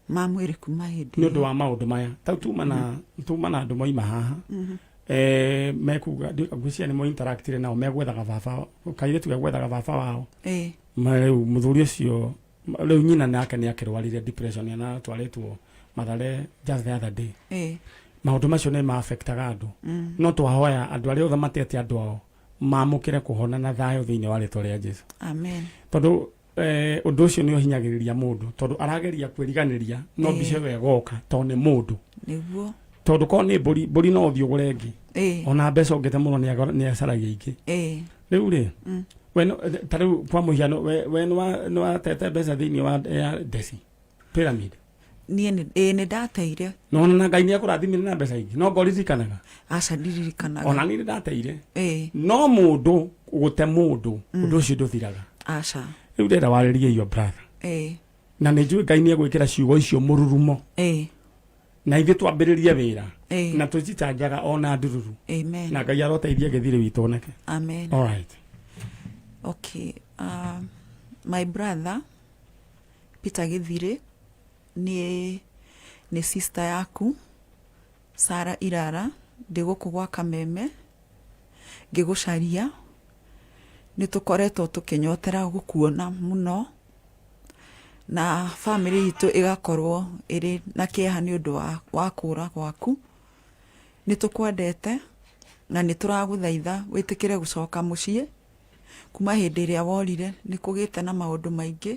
ma mwĩrĩ kuma hĩndĩ nĩ ũndũ wa maũndũ maya tau tuma na andũ moima haha mekuga ngwĩciria nĩ mo-interactire nao megwethaga baba kairĩtu gegwethaga baba wao rĩu mũthuri ũcio rĩu nyina nake nĩ akĩrwarire depression na twarĩtwo Mathare just the other day maũndũ macio nĩ ma-affectaga andũ no twahoya andũ arĩa othe matete andũ ao mamũkĩre kũhona na thayũ thĩinĩ wa rĩtwa rĩa Jesũ tondũ ũndũ ũcio nĩ ũhinyagĩrĩria mũndũ tondũ arageria kwĩriganĩria no mbica ĩyo ĩgoka tondũ nĩ mũndũ tondũ korwo nĩ mbũri no ũthiĩ ũgũre ĩngĩ ona mbeca ũngĩte mũno nĩ acaragia ingĩ rĩu rĩ ta rĩu kwa mũhiano we nĩ watete mbeca thĩinĩ wa Desi Pyramid nĩ ndateire nona na Ngai nĩ akũrathimire na mbeca ingĩ no ngoririkanaga aca ndiririkanaga ona niĩ ndateire no mũndũ gũte mũndũ ũndũ ũcio ndũthiraga aca rĩu ndĩrenda warĩrie your brother na nĩ njũĩ Ngai nĩ egwĩkĩra ciugo icio mũrurumo na ithuĩ twambĩrĩrie wĩra na tũcitanjaga ona ndururu na Ngai aroteithia Gĩthire witũ oneke alright okay my brother Peter Gĩthire nĩ sister yaku Sarah Irara ndĩgũkũ gwa Kameme ngĩgũcaria nĩ tũkoretwo tũkĩnyotera gũkuona mũno na family itũ ĩgakorwo ĩrĩ na kĩeha nĩ ũndũ wa kũũra gwaku nĩ tũkwendete na nĩ tũragũthaitha wĩtĩkĩre gũcoka mũciĩ kuma hĩndĩ ĩrĩa worire nĩ kũgĩte na maũndũ maingĩ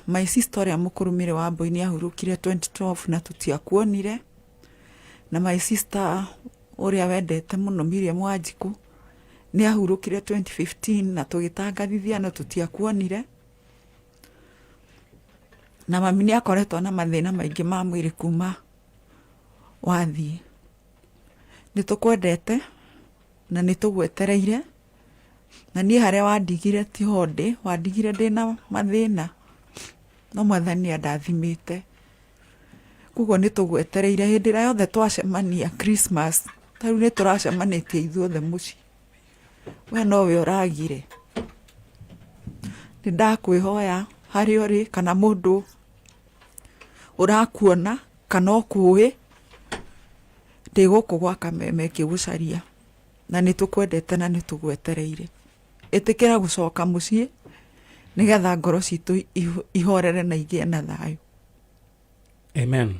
my sister ũrĩa mũkũrũmĩre wa Mbũi nĩ ahurũkire 2012 na tũtiakuonire na my sister ũrĩa wendete mũno Miriam Wanjikũ nĩ ahurũkire 2015 na tũgĩtangathithia no tũtiakuonire na mami nĩ akoretwo na mathĩna maingĩ ma mwĩrĩ kuma wathiĩ nĩ tũkwendete na nĩ tũgwetereire na niĩ harĩa wandigire ti honde wandigire ndĩna mathĩna no Mwathani andathimĩte koguo nĩ tũgwetereire hĩndĩ ĩrĩa yothe twacemania Christmas ta rĩu nĩ tũracemanĩtie ithuothe mũciĩ we nowe ũragire nĩ ndakwĩhoya harĩa ũrĩ kana mũndũ ũrakuona kana ũkũĩ ndĩ gũkũ gwa Kameme ngĩgũcaria na nĩ tũkwendete na nĩ tũgwetereire ĩtĩkĩra gũcoka mũciĩ nĩgetha ngoro citũ ihorere na igĩe na thayũ amen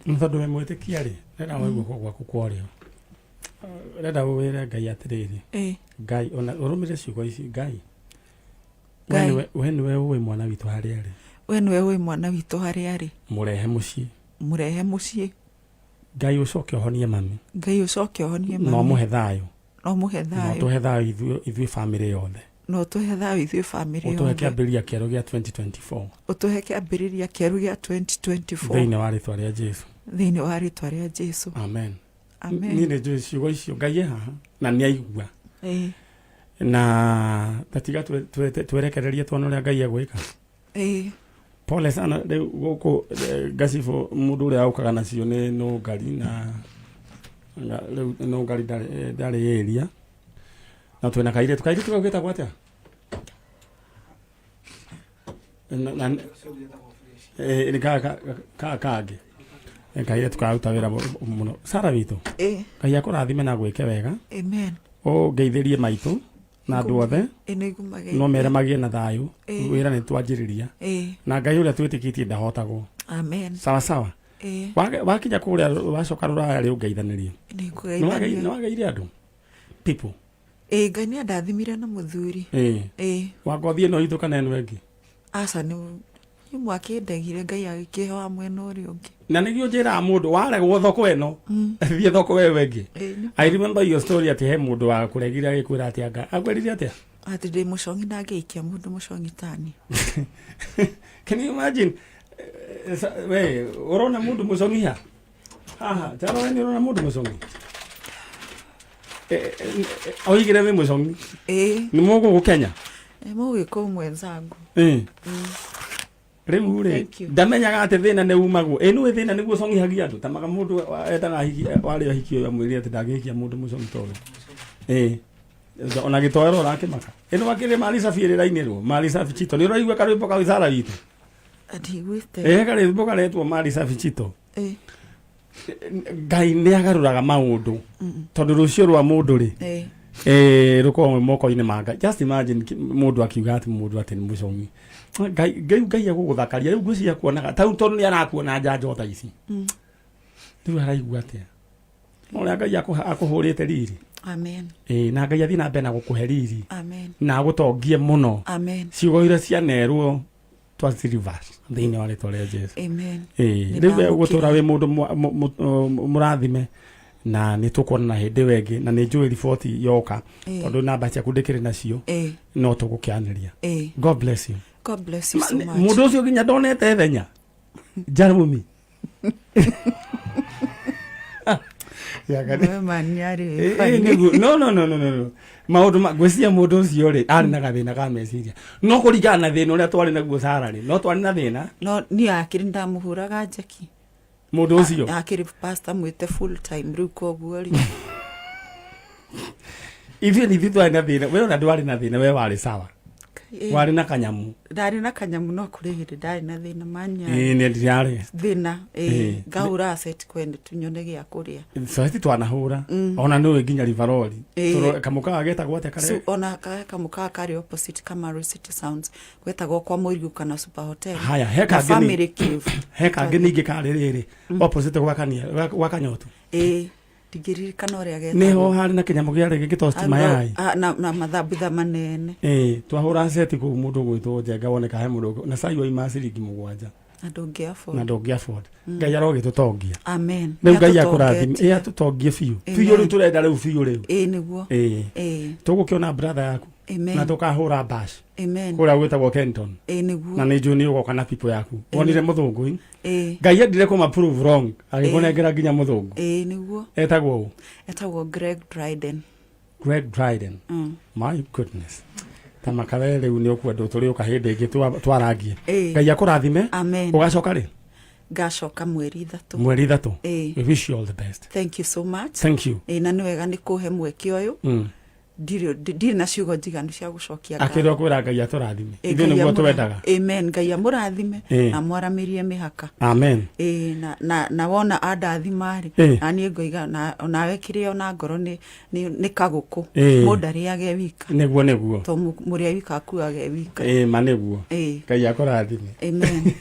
tondũ we mwĩtĩkia rĩ rĩrĩa waigua gwaku kwarĩo renda wĩre Ngai atĩrĩrĩ Ngai ona ũrũmĩrĩre ciugo ici Ngai we nĩwe ũĩ mwana witũ harĩa arĩ we nĩwe ũĩ mwana witũ harĩa arĩ mũrehe mũciĩ Ngai ũcoke ũhonie mami no mũhe thayũ no tũhe thayũ ithuĩ family yothe no tũhe thayũ ithuĩ family yothe ũtũhe kĩambĩrĩria kĩerũ gĩa 2024 ũtũhe kĩambĩrĩria kĩerũ gĩa 2024 thĩinĩ wa rĩtwa rĩa Jesũ amen niĩ nĩ njũĩ ciugo icio Ngai haha na nĩ aigua na tatiga twerekererie tuone ũrĩa Ngai egwĩka pole sana rĩu gũkũ ngacibũ mũndũ ũrĩa aukaga nacio nĩ nũngari na rĩu no ngari ndarĩ area na twĩna kairĩtu kau getagwo atĩa nĩ kangĩ kairĩtu kararuta wĩra mũno Sara witũ Ngai akũrathime na gwĩke wega ũngeithĩrie maitũ na andũ othe no mere magie na thayũ wĩra nĩ twanjĩrĩria na Ngai ũrĩa twĩtĩkĩtie ndahotagwo sawa sawa wakinya kũrĩa wacoka rũraya rĩ ũngeithanĩrie nĩ wageire andũ people Ngai nĩ andathimire na mũthuri wangothie no hitũ kana ĩno ĩngĩ aca nĩ mwakĩndegire Ngai agĩkĩhewa mwena ũrĩa ũngĩ na nĩguo njĩraga mũndũ waregwo thoko ĩno thiĩ thoko wewe ĩngĩ I remember your story atĩ he mũndũ wa kũregire agĩkwĩra atĩ anga akwĩrire atĩa atĩ ndĩ mũcongi ndangĩikia mũndũ mũcongi tani can you imagine we urona mũndũ mũcongi haha charo nĩ urona mũndũ mũcongi oigire nĩ mũcongi nĩ mũgũkũ Kenya mũgĩkũ mwenzangu rĩu rĩ ndamenyaga atĩ thĩna nĩ umagwo nĩ thĩna nĩguo congihagia andũ tamaga mũndũ endaga warĩ ahiki ũyũ amwĩrire atĩ ndangĩhikia mũndũ mũcongi towe ona gĩtoero ũrakĩmaka ĩno wakĩrĩ mari safi ĩrĩra-inĩ rwo mari safi chito nĩ ũraigua karwĩmbo ka Sara witũ karwĩmbo karetwo mari safi chito Ngai nĩ agarũraga maũndũ tondũ rũcio rwa mũndũ rĩ rũkoragwo moko-inĩ ma Ngai just imagine mũndũ akiuga atĩ mũndũ atĩ nĩ mũcongi Ngai agũgũthakaria rĩu ngwĩciria kuonaga tondũ nĩ arakuona njanjo ta ici rĩu araigua atĩa ũrĩa Ngai akũhũrĩte riri na Ngai athiĩ na mbere na gũkũhe riri na agũtongie mũno ciugo iria cianerwo twacirivers thĩinĩ wa rĩtwa rĩa Jesũ rĩu ũgũtũra wĩ mũndũ mũrathime na nĩ tũkuonana hĩndĩ wengĩ na nĩ njũĩ riboti yoka tondũ namba ciaku ndĩkĩrĩ nacio no tũgũkĩanĩria God bless you so much mũndũ ũcio nginya ndonete thenya Jarumi no maũndũ ngwĩciria mũndũ ũcio rĩ arĩ na gathĩna ka meciria no kũringana na thĩna ũrĩa twarĩ naguo Sara rĩ no twarĩ na thĩna no niĩ akĩrĩ ndamũhũraga njeki mũndũ ũcio akĩrĩ pastor mwĩte full time rĩu koguo rĩ ithuĩ twarĩ na thĩna we ona ndwarĩ na thĩna we warĩ sawa warĩ na kanyamu ndarĩ na kanyamu no kũrĩ hĩndĩ ndarĩ na thĩna manya nĩ ndirarĩ thĩna ngahũra asset kwende tunyone gĩa kũrĩa soeti twanahũra ona nĩwe nginya rivarori kamũkaga getagwo atĩa kare ona kamũkaga karĩ opposite Kamaru City Sounds gwetagwo kwa Mũiriũ kana Super Hotel haya heka ngĩ ningĩ karĩ rĩrĩ opposite gwa Kanyotu tigĩririkana ũrĩa getagwo nĩho harĩ na kĩnyamũ gĩarĩ gĩgĩtosti mayai na mathambutha manene twahũra seti kũu mũndũ gwĩtwo Njenga woneka he mũndũ na cai waima ciringi 7 na ndũngĩ afford Ngai arogĩtũtongia amen rĩu Ngai akũrathime atũtongie biũ rĩu tũrenda rĩu biũ rĩu nĩguo tũgũkĩona brother yaku na tũkahũra bash kũrĩa gwĩtagwo Kenton nĩguo na nĩ njũĩ nĩ ũgoka na people yaku wonire mũthũngũ Ngai endire kũma prove wrong agĩkũnengera nginya mũthũngũ nĩguo etagwo Greg Dryden my goodness tamakare rĩu nĩ ũkwenda tũrĩ ũka hĩndĩ ĩngĩ twarangie Ngai akũrathime ũgacoka rĩ ngacoka mweri 3 we wish you all the best thank you so much thank you na nĩ wega nĩ kũhe mweke ũyũ ndirĩ na ciugo njiganu cia gũcokia akĩrwo kwĩra Ngai atũrathime ithuĩ nĩguo twendaga amen Ngai amũrathime na mwaramĩrie mĩhaka amen na wona andathima rĩ na niĩ ngoiga nawe kĩrĩa ona ngoro nĩ kagũkũ mũndũ arĩage wika nĩguo to mũrĩa wika akuage wika ma nĩguo Ngai akũrathime amen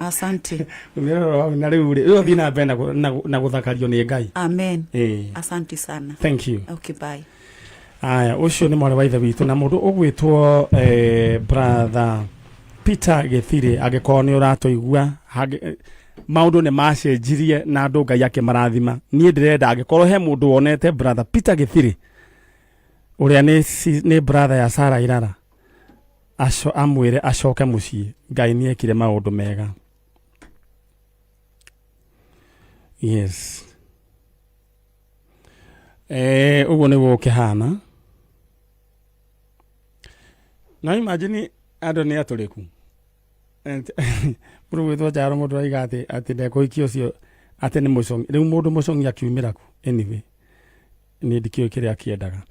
asante na rĩu thiĩ na mbere na gũthakario nĩ Ngai amen asante sana thank you okay bye aya ucio nĩ mwarĩ wa ithe witũ na mũndũ ũgwĩtwo brother Peter Gethire angĩkorwo nĩ ũratũigua maũndũ nĩ macenjirie na andũ Ngai akĩmarathima niĩ ndĩrenda angĩkorwo he mũndũ wonete brother Peter Gethire ũrĩa nĩ brother ya Sara Irara amwĩre acoke mũciĩ Ngai nĩ ekire maũndũ mega yes ũguo nĩguo ũkĩhana na imagine andũ nĩ atũrĩku mũndũ gwĩtwo Njaro mũndũ raiga atĩ ndekũikia ũcio ate nä må congi rä u må ndå må congi akiumä ra ku anyway nä ndikä kä rä a kä endaga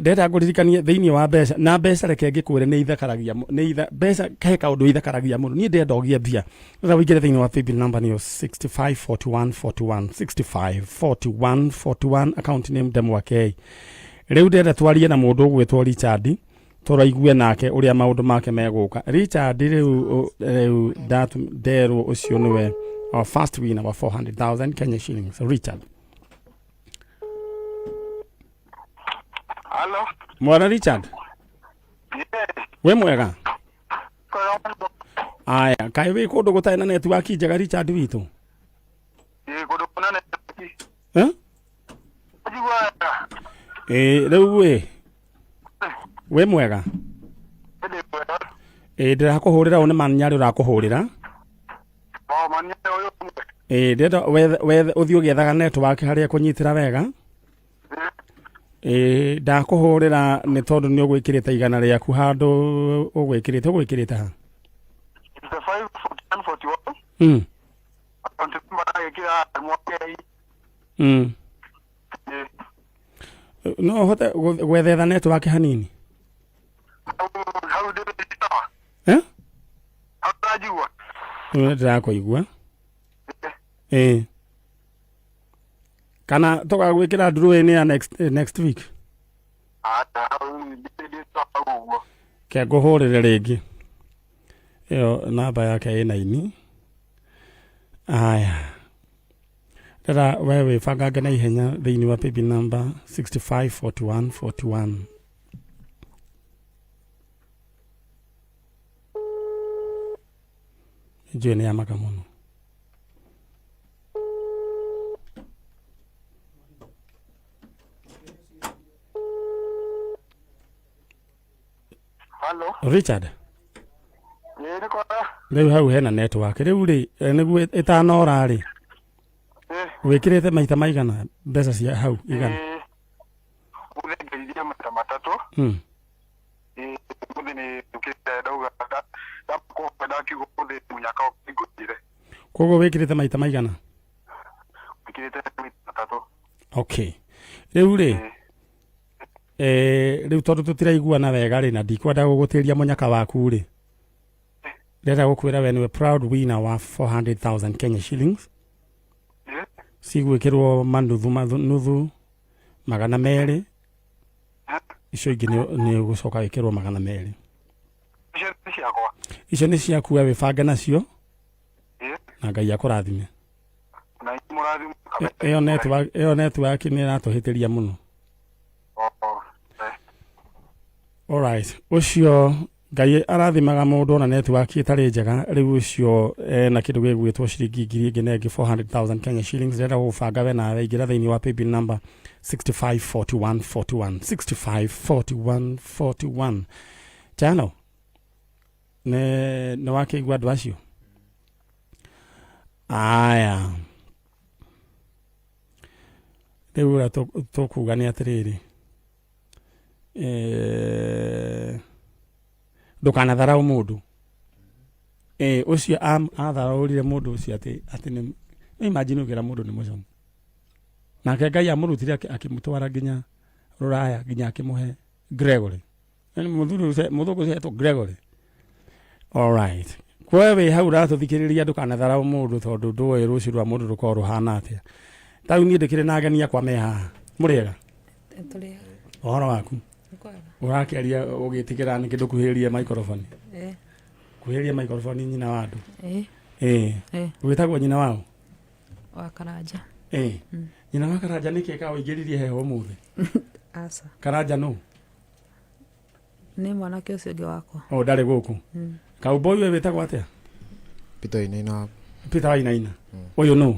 ndenda ngå ririkanie thä inä wa mbeca na mbeca reke ngä kwä re nä ithakaragia mbeca he kaå ndå ithakaragia må ndå niä ndenda å gä e mbia ra wä ingä re thä inä wa paybill number nä yo 654141 654141 account name Ndemwakei rä u ndenda twarie na må ndå å gwä two Richard tåraigue nake å rä a maå ndå make megå ka Richard rä u nderwo å cio nä we our first winner wa 400,000 Kenya shillings Richard. Hello. Mwana Richard. Yes. We mwega. Aya, kaĩ wĩ kũndũ gũtarĩ na network njega Richard witũ? Kũndũ kuna network. Rĩu we mwega. Ndĩrakũhũrĩra ũyũ nĩ Maninyarĩ ũrakũhũrĩra. Maninyarĩ ũyũ. Ndĩrenda ũthiĩ ũgĩethaga network harĩa kũnyitĩra wega. Ndakũhũrĩra nĩ tondũ nĩ ũgwĩkĩrĩte igana rĩaku handũ ũgwĩkĩrĩte ha? 541. No hote gwethetha network hanini. Ndĩrakũigua. Kana tũgagwĩkĩra ndurũ-inĩ ya next week. Ke ngũhũrĩre rĩngĩ. Ĩyo namba yake ĩna ini. Aya. Rĩra we wĩbangange na ihenya thĩinĩ wa paybill number 654141. Njũĩ nĩ yamaka mũno. Hello. Richard. Rĩu hau hena network rĩu rĩ nĩguo ĩtanora rĩ wĩkĩrĩte maita maigana mbeca cia hau igana ũthengeririe maita matatũ mũthĩ nĩ ndũkĩte ndauga ndakiuga mũthĩ mũnyaka ngũthire koguo wĩkĩrĩte maita maigana wĩkĩrĩte maita matatũ okay rĩu rĩ rĩu tondũ tũtiraiguana wega rĩ na ndikwenda gũgũtĩria mũnyaka waku rĩ ndĩrenda gũkwĩra we nĩwe proud winner wa 400,000 Kenya shillings cigwĩkĩrwo nuthu magana merĩ icio ingĩ nĩ ũgũcoka wĩkĩrwo magana merĩ icio nĩ ciaku we wĩbange nacio na Ngai akũrathime ĩyo network nĩ ĩratũhĩtĩria mũno. Alright, ũcio Ngai arathimaga mũndũ na network ĩtarĩ njega rĩu ũcio na kĩndũ gĩgwĩtwo ciringi ngiri ĩngĩ na ĩngĩ 400,000 Kenya shillings ndĩrenda gũbanga we nawe ingĩra thĩinĩ wa paybill number 654141 654141 chano nĩ wakĩigua andũ acio aya rĩu ũrĩa tũkuga nĩ atĩrĩrĩ ndũkanatharau mũndũ ũcio atharaũrire mũndũ ũcio atĩ nĩ imagine ũgĩra mũndũ nĩ mũcomu nake Ngai amũrutire akĩmũtwara nginya Rũraya nginya akĩmũhe Gregory mũthũngũ ũcio etwo Gregory. Alright, kwe wĩ hau ũratũthikĩrĩria ndũkanatharau mũndũ tondũ ndũĩ rũciũ rwa mũndũ rũkorwo rũhana atĩa. Tau niĩ ndĩkĩrĩ na ageni akwa me haha mũrĩega ũhoro waku ũrakĩaria ũgĩtigĩra nĩ kĩndũ kuhĩrĩrie microphone kuhĩrĩria microphone nyina wa andũ ũgĩtagwo nyina wao wa Karanja nyina wa Karanja nĩkĩ ka ũingĩririe heho ũmũthĩ aca Karanja nũ nĩ mwanake ũcio ũngĩ wakwa ndarĩ gũkũ Cowboy we wĩtagwo atĩa Peter Wainaina ũyũ nũ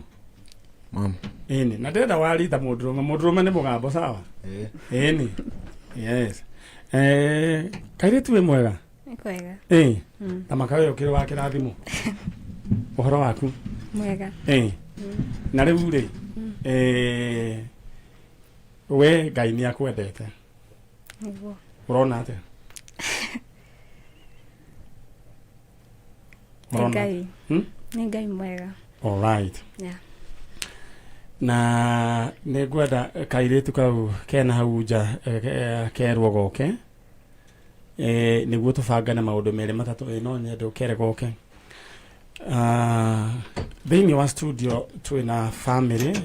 mam na ndĩrenda warita mũndũrũme nĩ mũgambo sawa ĩni yes kairĩtu wĩ mwega nĩ kwega ta makawe ũkĩrĩ wa kĩrathimo ũhoro waku mwega na rĩu rĩ we Ngai nĩ akwendete nĩguo ũrona atĩa nĩ Ngai mwega All right. Yeah. Na nä ngwenda kairä kau kena hau nja kerwo goke nä guo tå bangane maå ndå merä matatå no nyende å kere goke thä-inä wa studio twä na family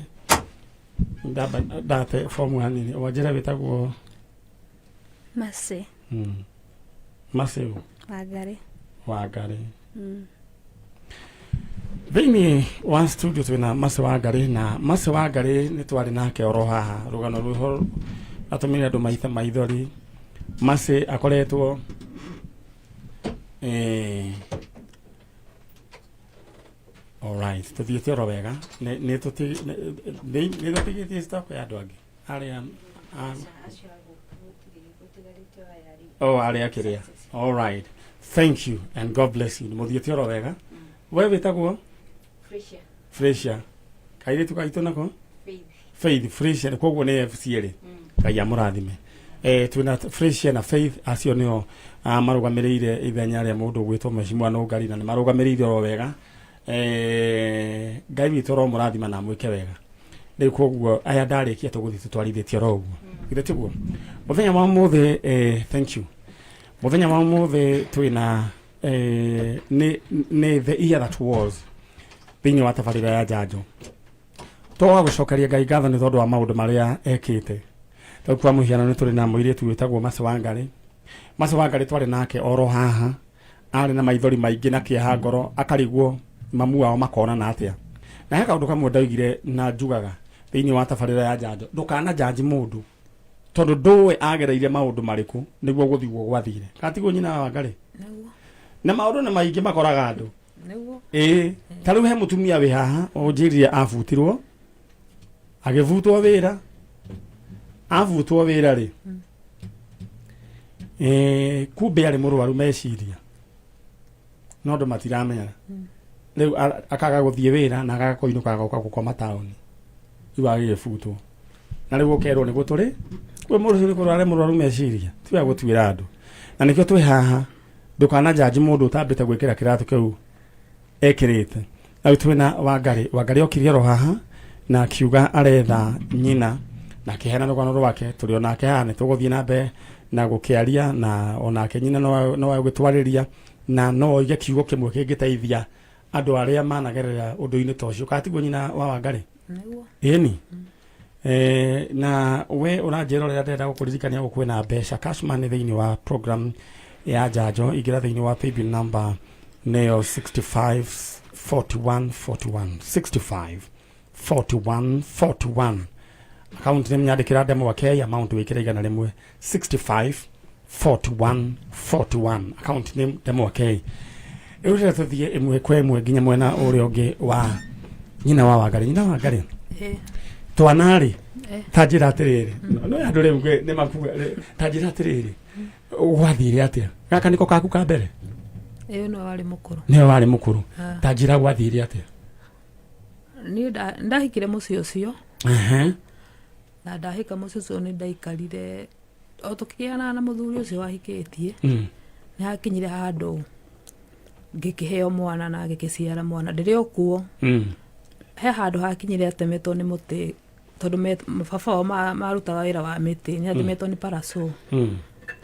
ndate fomu hanini wanjä ra wä tagwo Mase. Mase Wangari thä-inä wa studio twä na Mase Wangari na Mase Wangari nä twarä nake oro haha rå gano rwä ho atå mä re andå maitha maithori Mase akoretwo alright tå thiä te oro wega nä tå tigä tie stock ya andå angä arä arä akä rä a alright thank you and God bless you må thiä te oro wega we wä tagwo Frisia kairä tu gaitå nako Faith Frisia koguo nä FC rä ngai amå rathime twina Frisia na Faith acio nio marugamirire ithenya ria mundu gwitwo Mheshimiwa Nongari na marugamirire ro wega ngai witå ro må rathima na mwä ke wega rä u koguo aya ndarä kia tå gå thiä tå twarithä tie ro å guo githä tiguo må thenya wa må thä thank you må thenya wa må thä twä na nä the year that was thä-inä wa tabarä ra ya njanjo to wa gå cokeria ngai ngatho nä tondå wa maå ndå marä a ekä te tau kwa må hiano nä tå rä na må irä tu wä tagwo Mase Wangari twarä nake oro haha arä na maithori maingä na kä ha ngoro akarigwo mamu wao makonana atä na he kaå ndå kamwe ndaugire na njugaga thä-inä wa tabarä ra ya njanjo ndå kana njanji må ndå tondå ndåä agereire maå ndå marä kå nä guo gå thiguo gwathire gatigwo nyina wa Wangari na maå ndå nä maingä makoraga andå ta rä u he må tumia wä haha o njä rire abutirwo agä butwo wä ra avutwo wä ra rä kumbe arä må rwaru meciria no ndå matiramenya rä u akaga gå thiä wä ra na agaga koinå kaga gå koma taåni rä u agä gä butwo na rä u å kerwo nä gå tå rä kwä må rå kå rwarä må rwaru meciria tiga gå tuä ra andå na nä kä o twä haha ndå kana njanji må ndå å tambä te gwä kä ra kä ratå kä u ekä rä te na rä u twä na Wangari okire ro haha na akiuga aretha nyina na kihena rugano rwake turi onake haha nä tå gå thiä na mbere na gå kä aria na onake nyina no gå twarä na no oige kiugo kä mwe kä ngä teithia andå arä a managerera å ndå-inä ta å cio katigwo nyina wa Wangari ĩni na we å ranjä ra å rä a ndenda gå kå ririkania gå kwä na mbeca cashman thä-inä wa program ya njanjo ingä ra thä-inä wa paybill number neo 65 41 41 65 41 41 account name nyandä kä ra ndemo wa kei amount wä kä ra igana rä mwe 65 41 41 account name ndemo wa kei rä u rä tå thiä ä mwe kwa ä mwe nginya mwena å rä a å ngä wa nyina wa Wangari twana rä tanjä ra atä rä rä no andå rä u nä makua tanjä ra atä rä rä gwathire atä a gaka nä ko kaku ka mbere nä warä må kå rå tanjä ra gwathire atä a ndahikire må ciä å cio na ndahä ka må ciä å cio nä ndaikarire o tå kä gäana na må thuri å cio wahikä tie nä hakinyire handå ngä kä heo mwana na ngä kä ciara mwana ndä rä o kuo he handå hakinyire atemetwo nä må tä tondå baba wao marutaga wä ra wa mä tä nä athemetwo nä paraco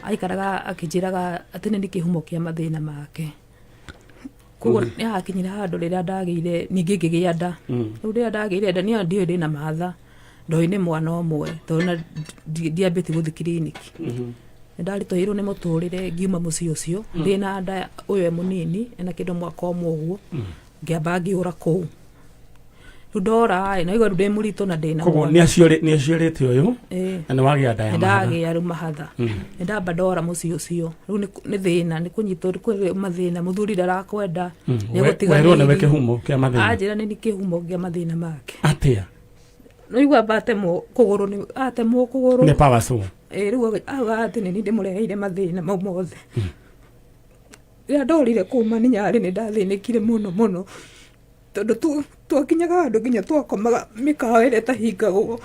aikaraga akä njä raga atä nä nä kä humo kä a mathä na make koguo nä hakinyire handå rä rä a ndagä ire ningä ngä gä a nda rä u rä rä a ndagä ire nda nä ndiå ndä na matha ndoä nä mwana å mwe tondå na ndiambä te gå thiä kiriniki nä ndarä tå hä rwo nä må tå rä re ngiuma må ciä å cio ndä na nda å yå e må nini ena kä ndå mwaka å mwe å guo ngä amba ngä å ra kå u rä u ndora naigua rä u ndä må ritå na ndä na nä aciå te å yå na nä wagä a nda ya ndagä a rä u mahatha nä ndamba ndora må ciä å cio rä u nä thä na nä kå nyitwo mathä na må thuri ndarakwenda nä gå werwo nä we kä humo kä a mathä anjä ra nä nä kä humo gä a mathä na make atä a no igua batemwo kå gå rå atemwo kå gå rå nä pawaco rä u auga atä nä ni ndä må reheire mathä na mau mothe rä rä a ndorire kå ma nä nyarä nä ndathä nä kire må no må no tondå twakinyaga handå nginya twakomaga mä kawa ä rä a tahingagwo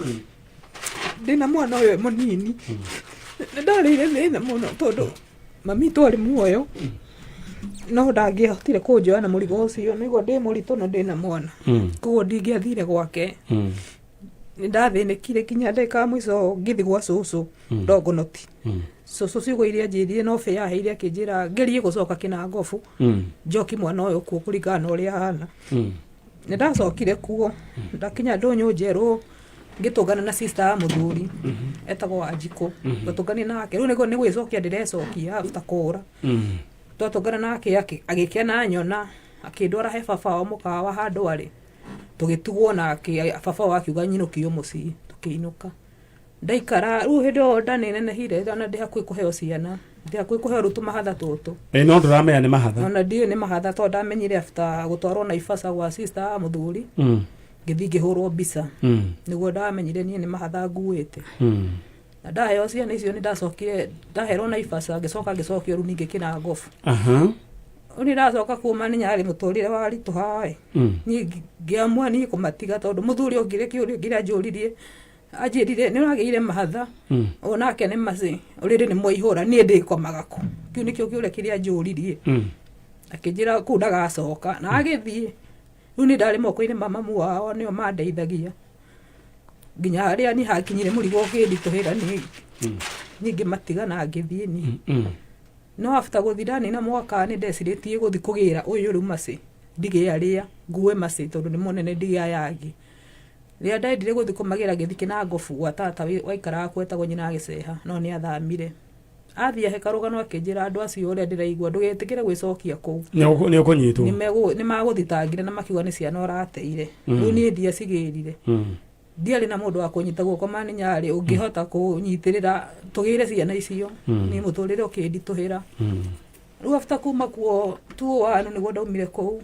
ndä na mwana å yå må nini nä ndarä ire thä na må no tondå mami twarä muoyo no ndangĩhotire kũnjoya na mũrigo ũcio nĩguo ndĩ mũritũ na ndĩ na mwana koguo ndingĩathire gwake nĩ ndathĩnĩkire kinya ndeka mũico ngĩthi gwa cũcũ Ndongonoti cũcũ ciugo iria njĩrire no bĩ yaheire akĩnjĩra ngerie gũcoka Kĩnangobu njoki mwana ũyũ kuo kũringana na ũrĩa ahana nĩ ndacokire kuo ndakinya Ndũnyũ njerũ ngĩtũngana na sister ya mũthuri etagwo Wanjikũ ngĩtũngania nake rĩu nĩ gwĩcokia ndĩrecokia after kũra twatũngana nake agĩkena nyona akĩndwara he baba wao mũkawa handũ arĩ tũgĩtugwo nake baba wao akiuga nyinũkio mũciĩ tũkĩinũka ndaikara rĩu hĩndĩ ĩyo ndanenehire ona ndĩ hakuhĩ kũheo ciana ndĩ hakuhĩ kũheo rĩu tũmahatha tũtũ no ndũramenya nĩ mahatha ona ndiũ nĩ mahatha tondũ ndamenyire after gũtwarwo Naivasha gwa sister ya mũthuri ngĩthiĩ ngĩhũrwo mbica nĩguo ndamenyire niĩ nĩ mahatha nguĩte na ndaheo ciana icio nĩ ndacokire ndaherwo Naivasha ngĩcokio rĩu ningĩ Kĩnangobu nĩ ndacoka kuma nĩ nyarĩ mũtũrĩre wa ritũha niĩ ngĩamua niĩ kũmatiga tondũ mũthuri ũngĩrĩ kĩũria kĩrĩa njũririe anjĩrire nĩ ũragĩire mahatha onake nĩ macĩ ũrĩrĩ nĩ mwaihũra niĩ ndĩkomaga kũ kĩu nĩkĩo kĩũria kĩrĩa njũririe akĩnjĩra kũu ndagacoka na agĩthiĩ rĩu nĩ ndarĩ moko-inĩ ma mamu wao nĩo mandeithagia nginya harĩa niĩ hakinyire mũrigo ũkĩnditũhĩra niĩ ngĩmatiga na ngĩthiĩ niĩ no after gũthi ndanina mwaka nĩ ndecirĩtie gũthi kũgĩra ũyũ rĩu macĩ ndigĩarĩa ngue macĩ tondũ nĩ mũnene ndigĩayangĩ rĩrĩa ndendire gũthi kũmagĩra ngĩthi Kĩnangobu gwa tata waikaraga kwetagwo nyina Gĩceha no nĩ athamire athiĩ he karũgano akĩnjĩra andũ acio ũrĩa ndĩraigua ndũgetĩkĩre gwĩcokia kũu nĩ ũkũnyitwo nĩ magũthitangire na makiuga nĩ ciana ũrateire rĩu niĩ ndiacigĩrire ndiarĩ na mũndũ wa kũnyita guoko mani nyarĩ ũngĩhota kũnyitĩrĩra tũgĩire ciana icio nĩ mũtũrĩre ũkĩnditũhĩra rĩu after kuma kuo tuoanu nĩguo ndaumire kũu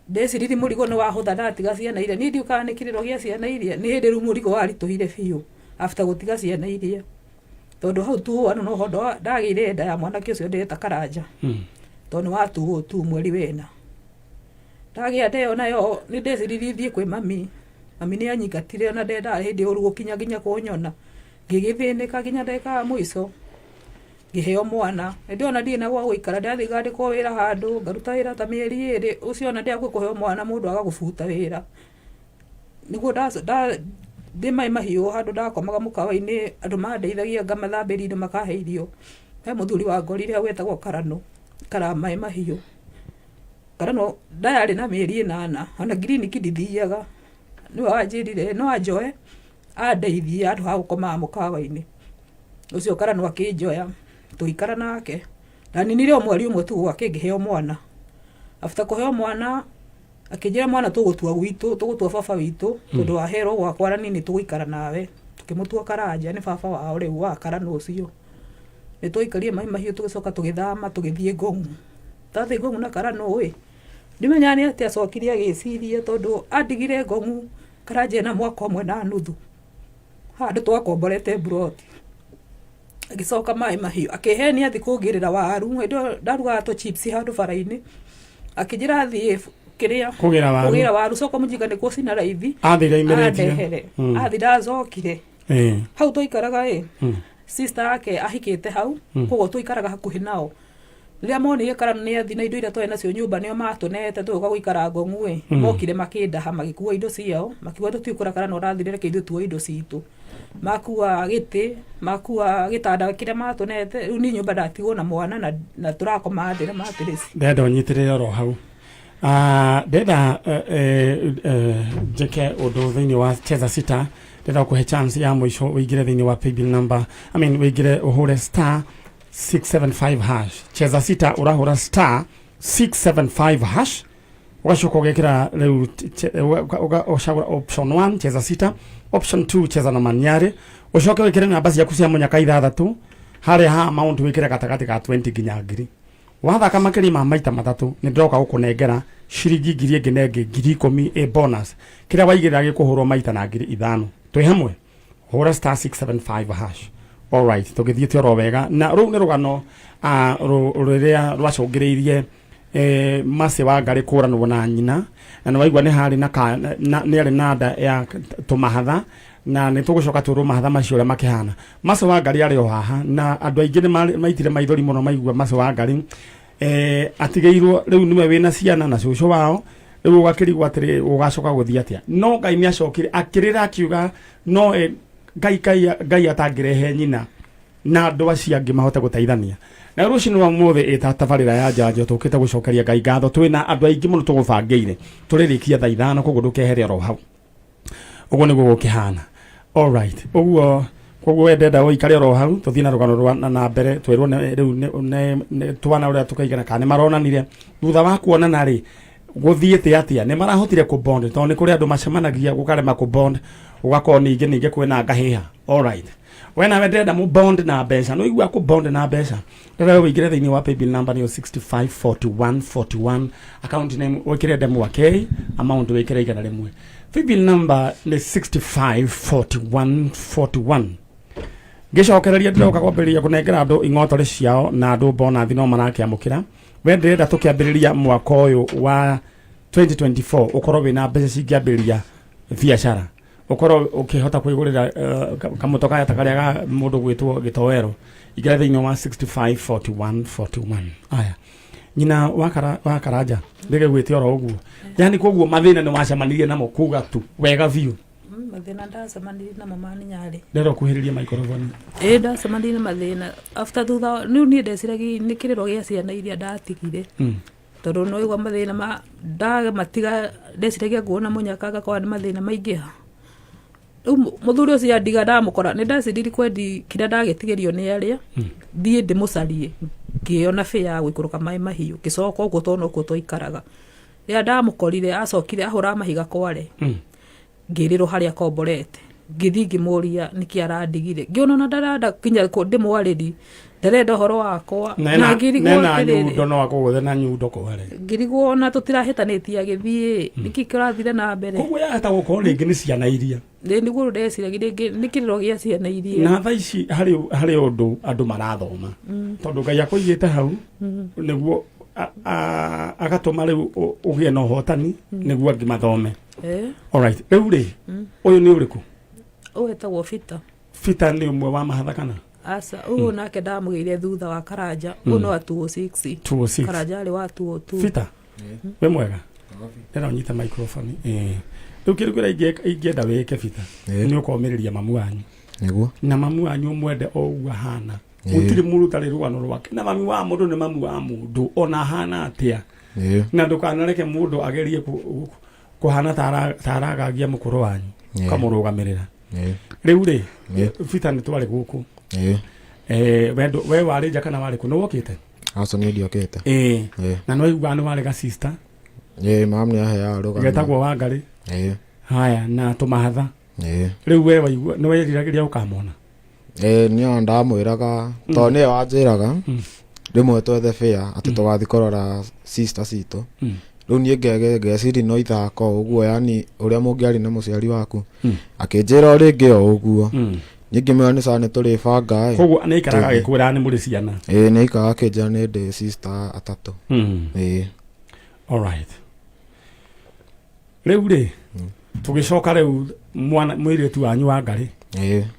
ndeciriri mũrigo nĩ wahũtha ndatiga ciana iria niĩ ndiũkaga nĩ kĩrĩro gĩa ciana iria nĩ hĩndĩ rĩu mũrigo waritũhire biũ after gũtiga ciana iria tondũ hau tuoanu no hondo ndagĩire nda ya mwanake ũcio ndĩreta Karanja tondũ watuo tu mweri wena ndagĩa ndeyo nayo nĩ ndeciriri thiĩ kwĩ mami nĩ anyingatire ona ndenda hĩndĩ ũru gũkinya nginya kũnyona ngĩgĩthĩnĩka nginya ndeka mũico ngĩheo mwana hĩndĩ ona ndirĩ na gwa gũikara ndathiĩ ngandĩkwo wĩra handũ ngaruta wĩra ta mĩeri ĩrĩ ũcio ona ndĩakũĩ kũheo mwana mũndũ agagũbuta wĩra nĩguo ndĩ maĩ mahiũ handũ ndakomaga mũkawa-inĩ andũ mandeithagia ngamathambĩria indo makahe irio he mũthuri wa ngorire wetagwo Karamaĩ mahiũ Karano ndayarĩ na mĩeri 8 ona ngiriniki ndithiaga nĩwe wanjĩrire no anjoe andeithie handũ ha gũkomaga mũkawa-inĩ ũcio Karano akĩnjoya tũikara nake ndaninire o mweri ũmwe tu gwake ngĩheo mwana after kũheo mwana akĩnjĩra mwana tũgũtua gwitũ tũgũtua baba witũ tondũ waherwo gwakwa na nini tũgũikara nawe tukĩmũtua Karanja nĩ baba wao rĩu wa Karano ũcio nĩ twaikarie maĩ mahiũ tũgĩcoka tũgĩthama tũgĩthiĩ Ngong'u tathiĩ Ngong'u na Karano ĩ ndimenya nĩ atĩ acokire agĩciria tondũ andigire Ngong'u Karanja na mwaka ũmwe na nuthu handũ twakomborete buroti agĩcoka maĩ mahiũ akĩhenia athi kũngĩrĩra waru ndarugaga tũ chips handũ bara-inĩ akĩnjĩra athiĩ kĩrĩa kũgĩra waru coka mũjinga nĩ kũcina raithi athire athi ndacokire hau tũikaraga sister yake ahikĩte hau koguo tũikaraga hakuhĩ nao rĩrĩa monire Karano nĩ athi na indo iria twarĩ nacio nyũmba nĩo matũnete tũgĩũka gũikara Ngong'u mokire makĩndaha magĩkua indo ciao makiuga tũtiũkũra Karano ũrathire reke ithuĩ tuoe indo citũ makua gĩtĩ makua gĩtanda kĩrĩa matũnete rĩu niĩ nyũmba ndatigwo na mwana na tũrakoma thĩ na matirĩci ndenda ũnyitĩrĩre oro hau ndenda njĩke ũndũ thĩinĩ wa Cheza Sita ndenda ũkũhe chance ya mũico ũingĩre thĩinĩ wa paybill number ũingĩre ũhũre star 675 hash Cheza Sita ũrahũra star 675 hash ugacoka ũgekĩra rĩu ũgacagũra option 1 Cheza Sita option 2 cheza na maniare ucoke wĩkĩre namba ciaku cia mũnyaka 6 harĩa ha amount wĩkĩre gatagatĩ ka 20 nginya ngiri wathaka makĩria ma maita matatũ nĩ ndĩroka gũkũnengera ciringi ngiri ĩngĩ na ĩngĩ ngiri 10 bonus kĩrĩa waigĩrĩra gĩkũhũrwo maita na ngiri 5 twĩ hamwe hũra star 675 hash alright tũgĩthiĩte oro wega na rũu nĩ rũgano rũrĩa rwacũngĩrĩirie Mase wa Ngari kũranwo na nyina na nĩ waigua nĩ harĩ nĩ arĩ na nda ya tũmahatha na nĩ tũgũcoka tũrũ mahatha macio ũrĩa makĩhana Mase wa Ngari arĩ o haha na andũ aingĩ nĩ maitire maithori mũno maigua Mase wa Ngari atigeirwo riu niwe wina ciana na cucu wao riu ugakirigwa atiri ugacoka guthia atia no Ngai ni acokire akirira akiuga no Ngai atangirehe nyina na andu acio angi mahote guteithania na rucini rwa muthe ita tabarira ya njanjo tukite gucokeria Ngai ngatho twina andu aingi muno tugubangiire turirikia thaa 5 koguo ndukehere ro hau uguo niguo gukihana alright uguo koguo wendenda uikare ro hau tuthie na rugano rwa na mbere twirwo riu ne twana uria tukaigana kana maronanire thutha wa kuonana ri guthiite atia ni marahotire ku bond to ni kuri andu macemanagia gukarema ku bond ugakora ninge kwena ngahiha alright wena wendenda mu bond na mbeca no igua ku bond na mbeca rĩrĩa wĩingĩre thĩinĩ wa paybill number nĩyo 654141 account name wĩkĩre demo wa K amount wĩkĩre 100 paybill number nĩ 654141 ngicokereria ndiroka kwambĩrĩria kũnengera andũ ing'otore ciao na andũ bonus no marakĩamũkĩra wendenda tũkĩambĩrĩria mwaka ũyũ wa 2024 ukorwo wĩna mbeca cingĩambĩrĩria biacara ukorwo ukihota kwigurira kamutoka yatakaria ga mundu gwitwo gitowero igere thĩinĩ wa 654141 aya nyina wakaraja ndege gwĩte oro uguo yani koguo mathina ni wacemanirie namo kuga tu wega biũ mathina ndacemanirie namo mani nyarĩ ndero kuhĩrĩria microphone ndacemanirie na mathina after thutha niũ niĩ ndeciragia nĩ kĩrĩro gĩa ciana iria ndatigire tondũ no igwa mathina matiga ndeciragia nguona mũnyaka agakorwo nĩ mathina maingĩha muthuri ucio andiga ndamukora ni ndacidiri kwendi kira ndagetigerio ni aria thie ndimucarie ngiona fia ya gwikuruka mai mahiu gicoka uguo tona uguo twaikaraga ria ndamukorire acokire ahura mahiga kware ngiriro haria komborete ngithi ngimuria niki arandigire ngiona na ndaranda kinya ndimwariri ndarenda horo wakwa na ngirigwo na nyundo no akuguthe na nyundo kware ngirigwo na tutirahitanitie agithie niki kirathire na mbere koguo yahota gukorwo ringi ni ciana iria niguo ndeciragia nĩ kĩrĩro gĩa ciana iria na thaa ici harĩ ũndũ andũ marathoma tondũ Ngai akũigĩte hau nĩguo agatũma rĩu ũgĩe na ũhotani nĩguo angĩ mathome alright rĩu rĩ ũyũ nĩ ũrĩkũ wetagwo Fita nĩ ũmwe wa mahatha kana asa ũyũ nake ndamũgĩire thutha wa Karanja ũyũ no wa 206 Karanja arĩ wa 202 Fita we mwega ndĩra ũnyite microphone rĩu kĩrĩ kĩrĩa ingĩenda wĩke Fita nĩ ũkomĩrĩria mamu wanyu nĩguo na mamu wanyu mwende o ũguo hana gũtirĩ mũndũ tarĩ rũgano rwake na mami wa mũndũ nĩ mamu wa mũndũ ona hana atĩa na ndũkanareke mũndũ agerie kũhana taragagia mũkũrũ wanyu kamũrũgamĩrĩra rĩu rĩ Fita nĩ twarĩ gũkũ we warĩ nja kana warĩ kũ nĩ wokĩte aca nĩ ndiokĩte na no iguaga nĩ warĩ ga sister mamu nĩ aheaga rũgano getagwo Wangarĩ haya na tũmahatha rĩu we waigua nĩ weriragĩria ũkamona niĩ ndamwĩraga tondũ nĩwe wanjĩraga rĩmwe twethe fĩa atĩ tũgathiĩ kũrora sister citũ rĩu niĩ ngeciria no ithako ũguo yani ũrĩa mũngĩarĩ na mũciari waku akĩnjĩra o rĩngĩ o ũguo niĩ ngĩmwĩra nĩ sawa nĩ tũrĩbanga koguo nĩ aikaraga agĩkwĩraga nĩ mũrĩ ciana nĩ aikaraga akĩnjĩra nĩ ndĩ sister atatũ alright rĩu rĩ tũgĩcoka rĩu mũirĩtu wanyu Wangarĩ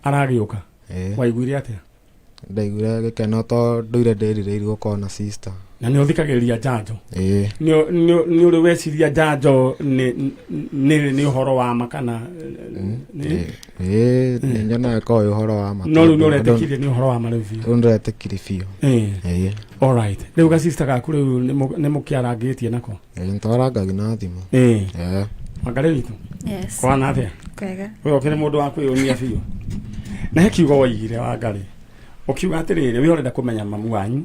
aragĩũka waiguire atĩa ndaiguire gĩkeno tondũ ndũire ndĩrirĩirie gũkorwo na sister na nĩ ũthikagĩrĩria njanjo nĩ ũrĩ weciria njanjo nĩ ũhoro wa ma kana nĩ nyonaga ko ũhoro wa ma no rĩu nĩ ũretĩkirie nĩ ũhoro wa ma rĩu biũ ndĩretĩkirie biũ alright rĩu ga sister gaku rĩu nĩ mũkĩarangĩtie nako nĩtwarangagia na thimũ Wangarĩ witũ kwana atĩa ũyũ ũkĩrĩ mũndũ wa kwĩyũmia biũ na he kiugo woigire Wangarĩ ũkiuga atĩrĩrĩ wĩ ũrenda kũmenya mamu wanyu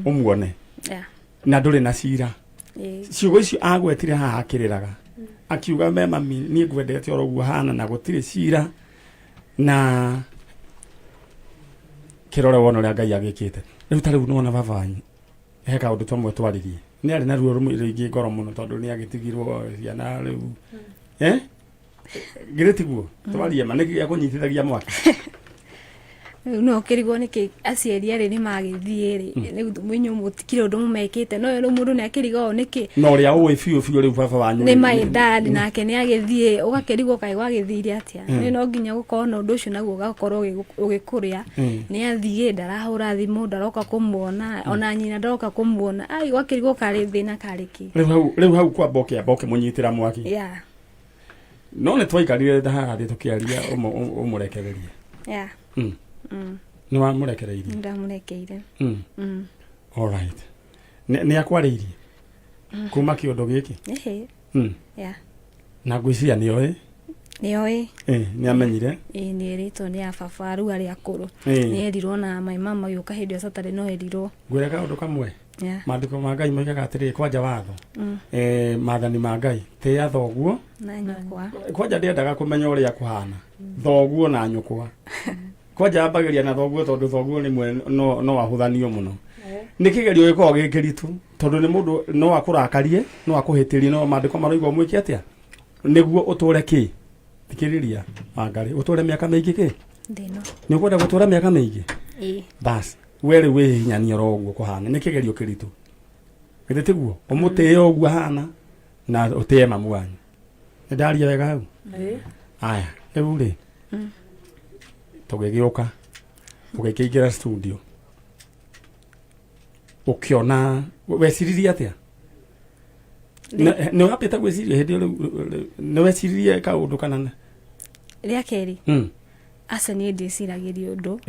ũmuone na ndũrĩ na cira ciugo icio agwetire haha akĩrĩraga akiuga me mami niĩ ngwendete oro ũguo hana na gũtirĩ cira na kĩrore wona ũrĩa Ngai agĩkĩte rĩu ta rĩu nĩwona baba wanyu he kaũndũ twamwe twaririe nĩ arĩ na ruo rũingĩ ngoro mũno tondũ nĩ agĩtigirwo ciana rĩu ngĩrĩ tiguo twaria ma nĩ gĩa kũnyitithagia mwaki no kirigwo niki aciari ari ni magithie ri ni mwinyu mutikire undu mumekite no ero mundu ni akirigo niki no ria uwe fiu ri baba wanyu ni my dad nake ni agithie ugakirigwo kai gwagithire atia ni no nginya gukorwo na undu ucio naguo gakorwo ugikuria ni athie ndarahura thimu ndaroka kumuona ona nyina ndaroka kumuona ai gwakirigwo kari thina kariki riu hau kwa boke munyitira mwaki yeah no ne twaikarire haha ndi tukiaria umurekererie yeah ni wa murekereirie ndamurekeire all right ni akwaririe kuma kiondo giki yeah na gwiciria nioe ni amenyire ni rito ni ababa ru ari akuru ni erirwo na my mama yuka hindi Saturday no erirwo gwireka undu kamwe maandiko ma Ngai moigaga atiri kwanja watho maathani ma Ngai te athoguo na nyukwa kwanja ndiendaga kumenya uria kuhana thoguo na nyukwa kwanja ambagiria na thoguo tondu thoguo ni mwe no ahuthanio muno ni kigerio giko gikiritu tondu ni mundu no akurakarie no akuhitirie no maandiko maroigwa mwiki atia niguo uture ki tikiriria angari uture miaka mingi ki ndino ni ukwenda gutura miaka mingi bas were we nyani roguo kuhana ni kigerio kiritu githete guo umuteo guo hana na utie mamu wanyu ndaria wega hau aya riu ri tugigiuka ugikiingira studio ukiona weciririe atia no apita gwiciria hindi no weciririe kaundu kana ria keri asa ni ndiciragiria undu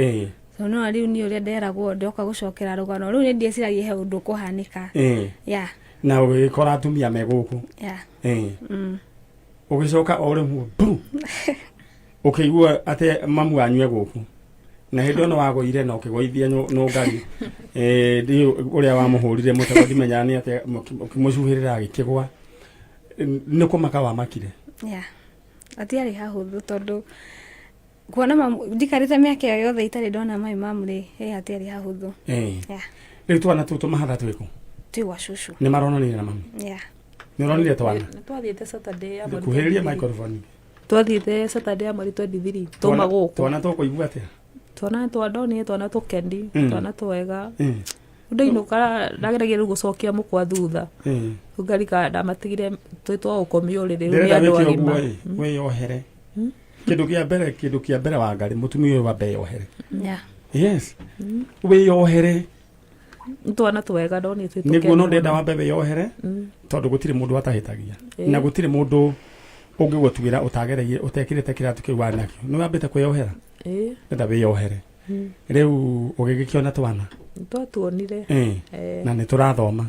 so no riu ni uria nderagwo ndoka gucokera rugano riu ni ndiciragia he undu kuhanika ya na ugikora atumia meguku ugicoka ore mu ukigua ate mamu anywe guku na hindi ono wagoire na ukigwaithia no ngari ndi uria wa muhurire mutego dimenya ni ate mucuhirira agikigwa ni kumaka wa makire atiari hahuthu tondu kuona ndikarite miaka yothe itari ndona my mom ri atiari hahuthu riu twana tutu mahatha twiku tiwa shushu ni maronanire na mami ni ronire twana twathiite Saturday ya mweri kuhiriria microphone twathiite Saturday ya mweri 23 tuma guku twana tukuigua atia twana twandoni twana tukendi twana twega ndainuka ndageragia riu gucokia mukwa thutha ngarika ndamatigire twitwa ukomio riri ni andu agima we yohere kindu kia mbere wa ngari mutumia uyu wa mbere yohere yes we yohere twana twega ndoni twitwa niguo no ndenda wa mbere yohere tondu gutire mundu atahitagia na gutire mundu ungigutwira utagereire utekirite kiratu kiu wanakio ni wambite kwiyohera ndenda wiyohere riu ugigikiona twana twatuonire na ni turathoma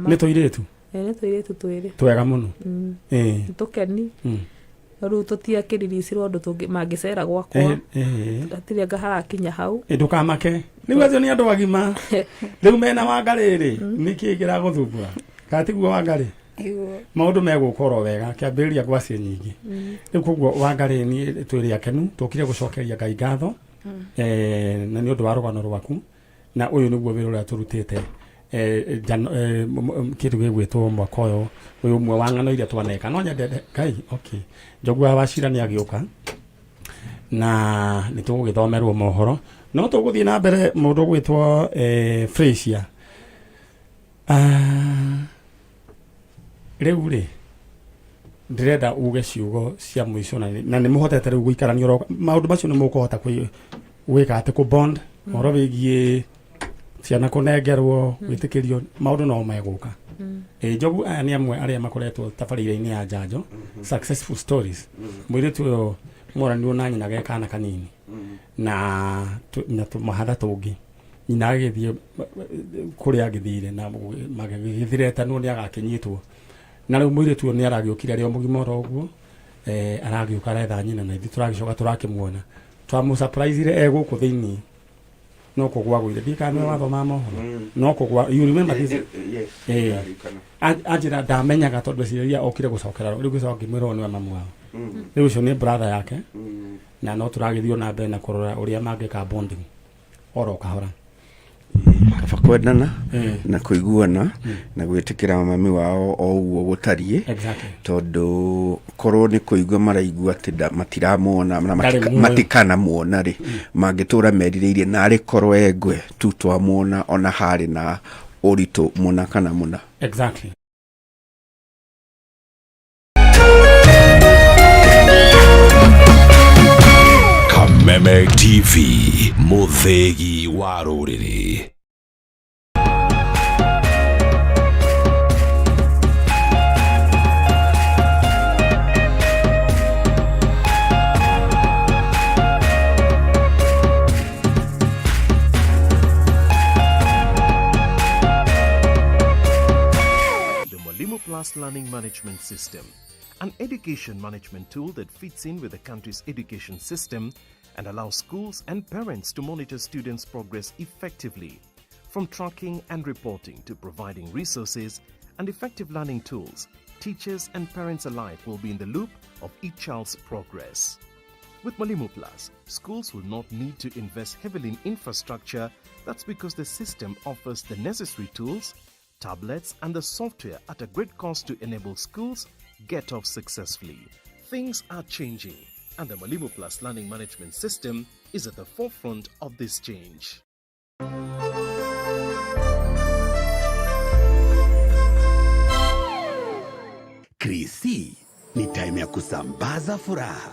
ni tuiritu twiri twega muno tukeni riu tutiakiririsirwo andu tungi mangicera gwakwa atire ngaharakinya hau ndukamake riu acio ni andu agima riu mena wangariri niki gira guthumbura katiguo wangari maundu megukoro wega kiambiriria gwacĩ nyingi riu koguo wangari ni twiri akenu tukire gucokeria Ngai ngatho na ni undu wa rugano rwaku na uyu niguo wira uria turutite kindu gigwitwo mwaka uyu umwe wa ng'ano iria twaneka no nyendete Ngai okay njogua wacira ni agiuka na ni tugugithomerwo mohoro no tuguthie na mbere mundu gwitwo Frisia riu ri ndirenda uge ciugo cia mwico na ni muhotete riu guikarania maundu macio ni mukuhota gwika ati ku bond oro wigie ciana kunengerwo gwitikirio maundu no meguka njogu aya ni amwe aria makoretwo tabarire-ini ya Njanjo successful stories mwiritu uyo morani na nyina gekana kanini na tumahatha tungi nyina agithie kuria agithire na magithire tanu ni agakinyitwo na riu mwiritu ni aragiukire rio mugima roguo aragiuka retha nyina na ithi turagicoka turakimuona twamu surprise ire guku thiini no kugwa gwire ndikane wathoma mohoro no kugwa you remember this ajira ndamenyaga tondu ciria okire gucokera riu gucoka mwiro ni mamu wao riu cio ni brother yake na no turagithio na mbere na kurora uria mangika bonding oro kahora kaba kwendana na kuiguana na gwitikira mami wao o uguo gutarie tondu korwo ni kuigua maraigua ati matiramona matikana muona ri mangitura meririirie na ari korwo engwe tu twamona ona hari na uritu muna kana muna. Kameme TV, muthegi wa ruriri. Plus Learning Management System, an education management tool that fits in with the country's education system and allows schools and parents to monitor students' progress effectively. From tracking and reporting to providing resources and effective learning tools, teachers and parents alike will be in the loop of each child's progress. With Mwalimu Plus, schools will not need to invest heavily in infrastructure. That's because the system offers the necessary tools, tablets and the software at a great cost to enable schools get off successfully. Things are changing and the Mwalimu Plus Learning Management System is at the forefront of this change. Krisi ni time ya kusambaza furaha.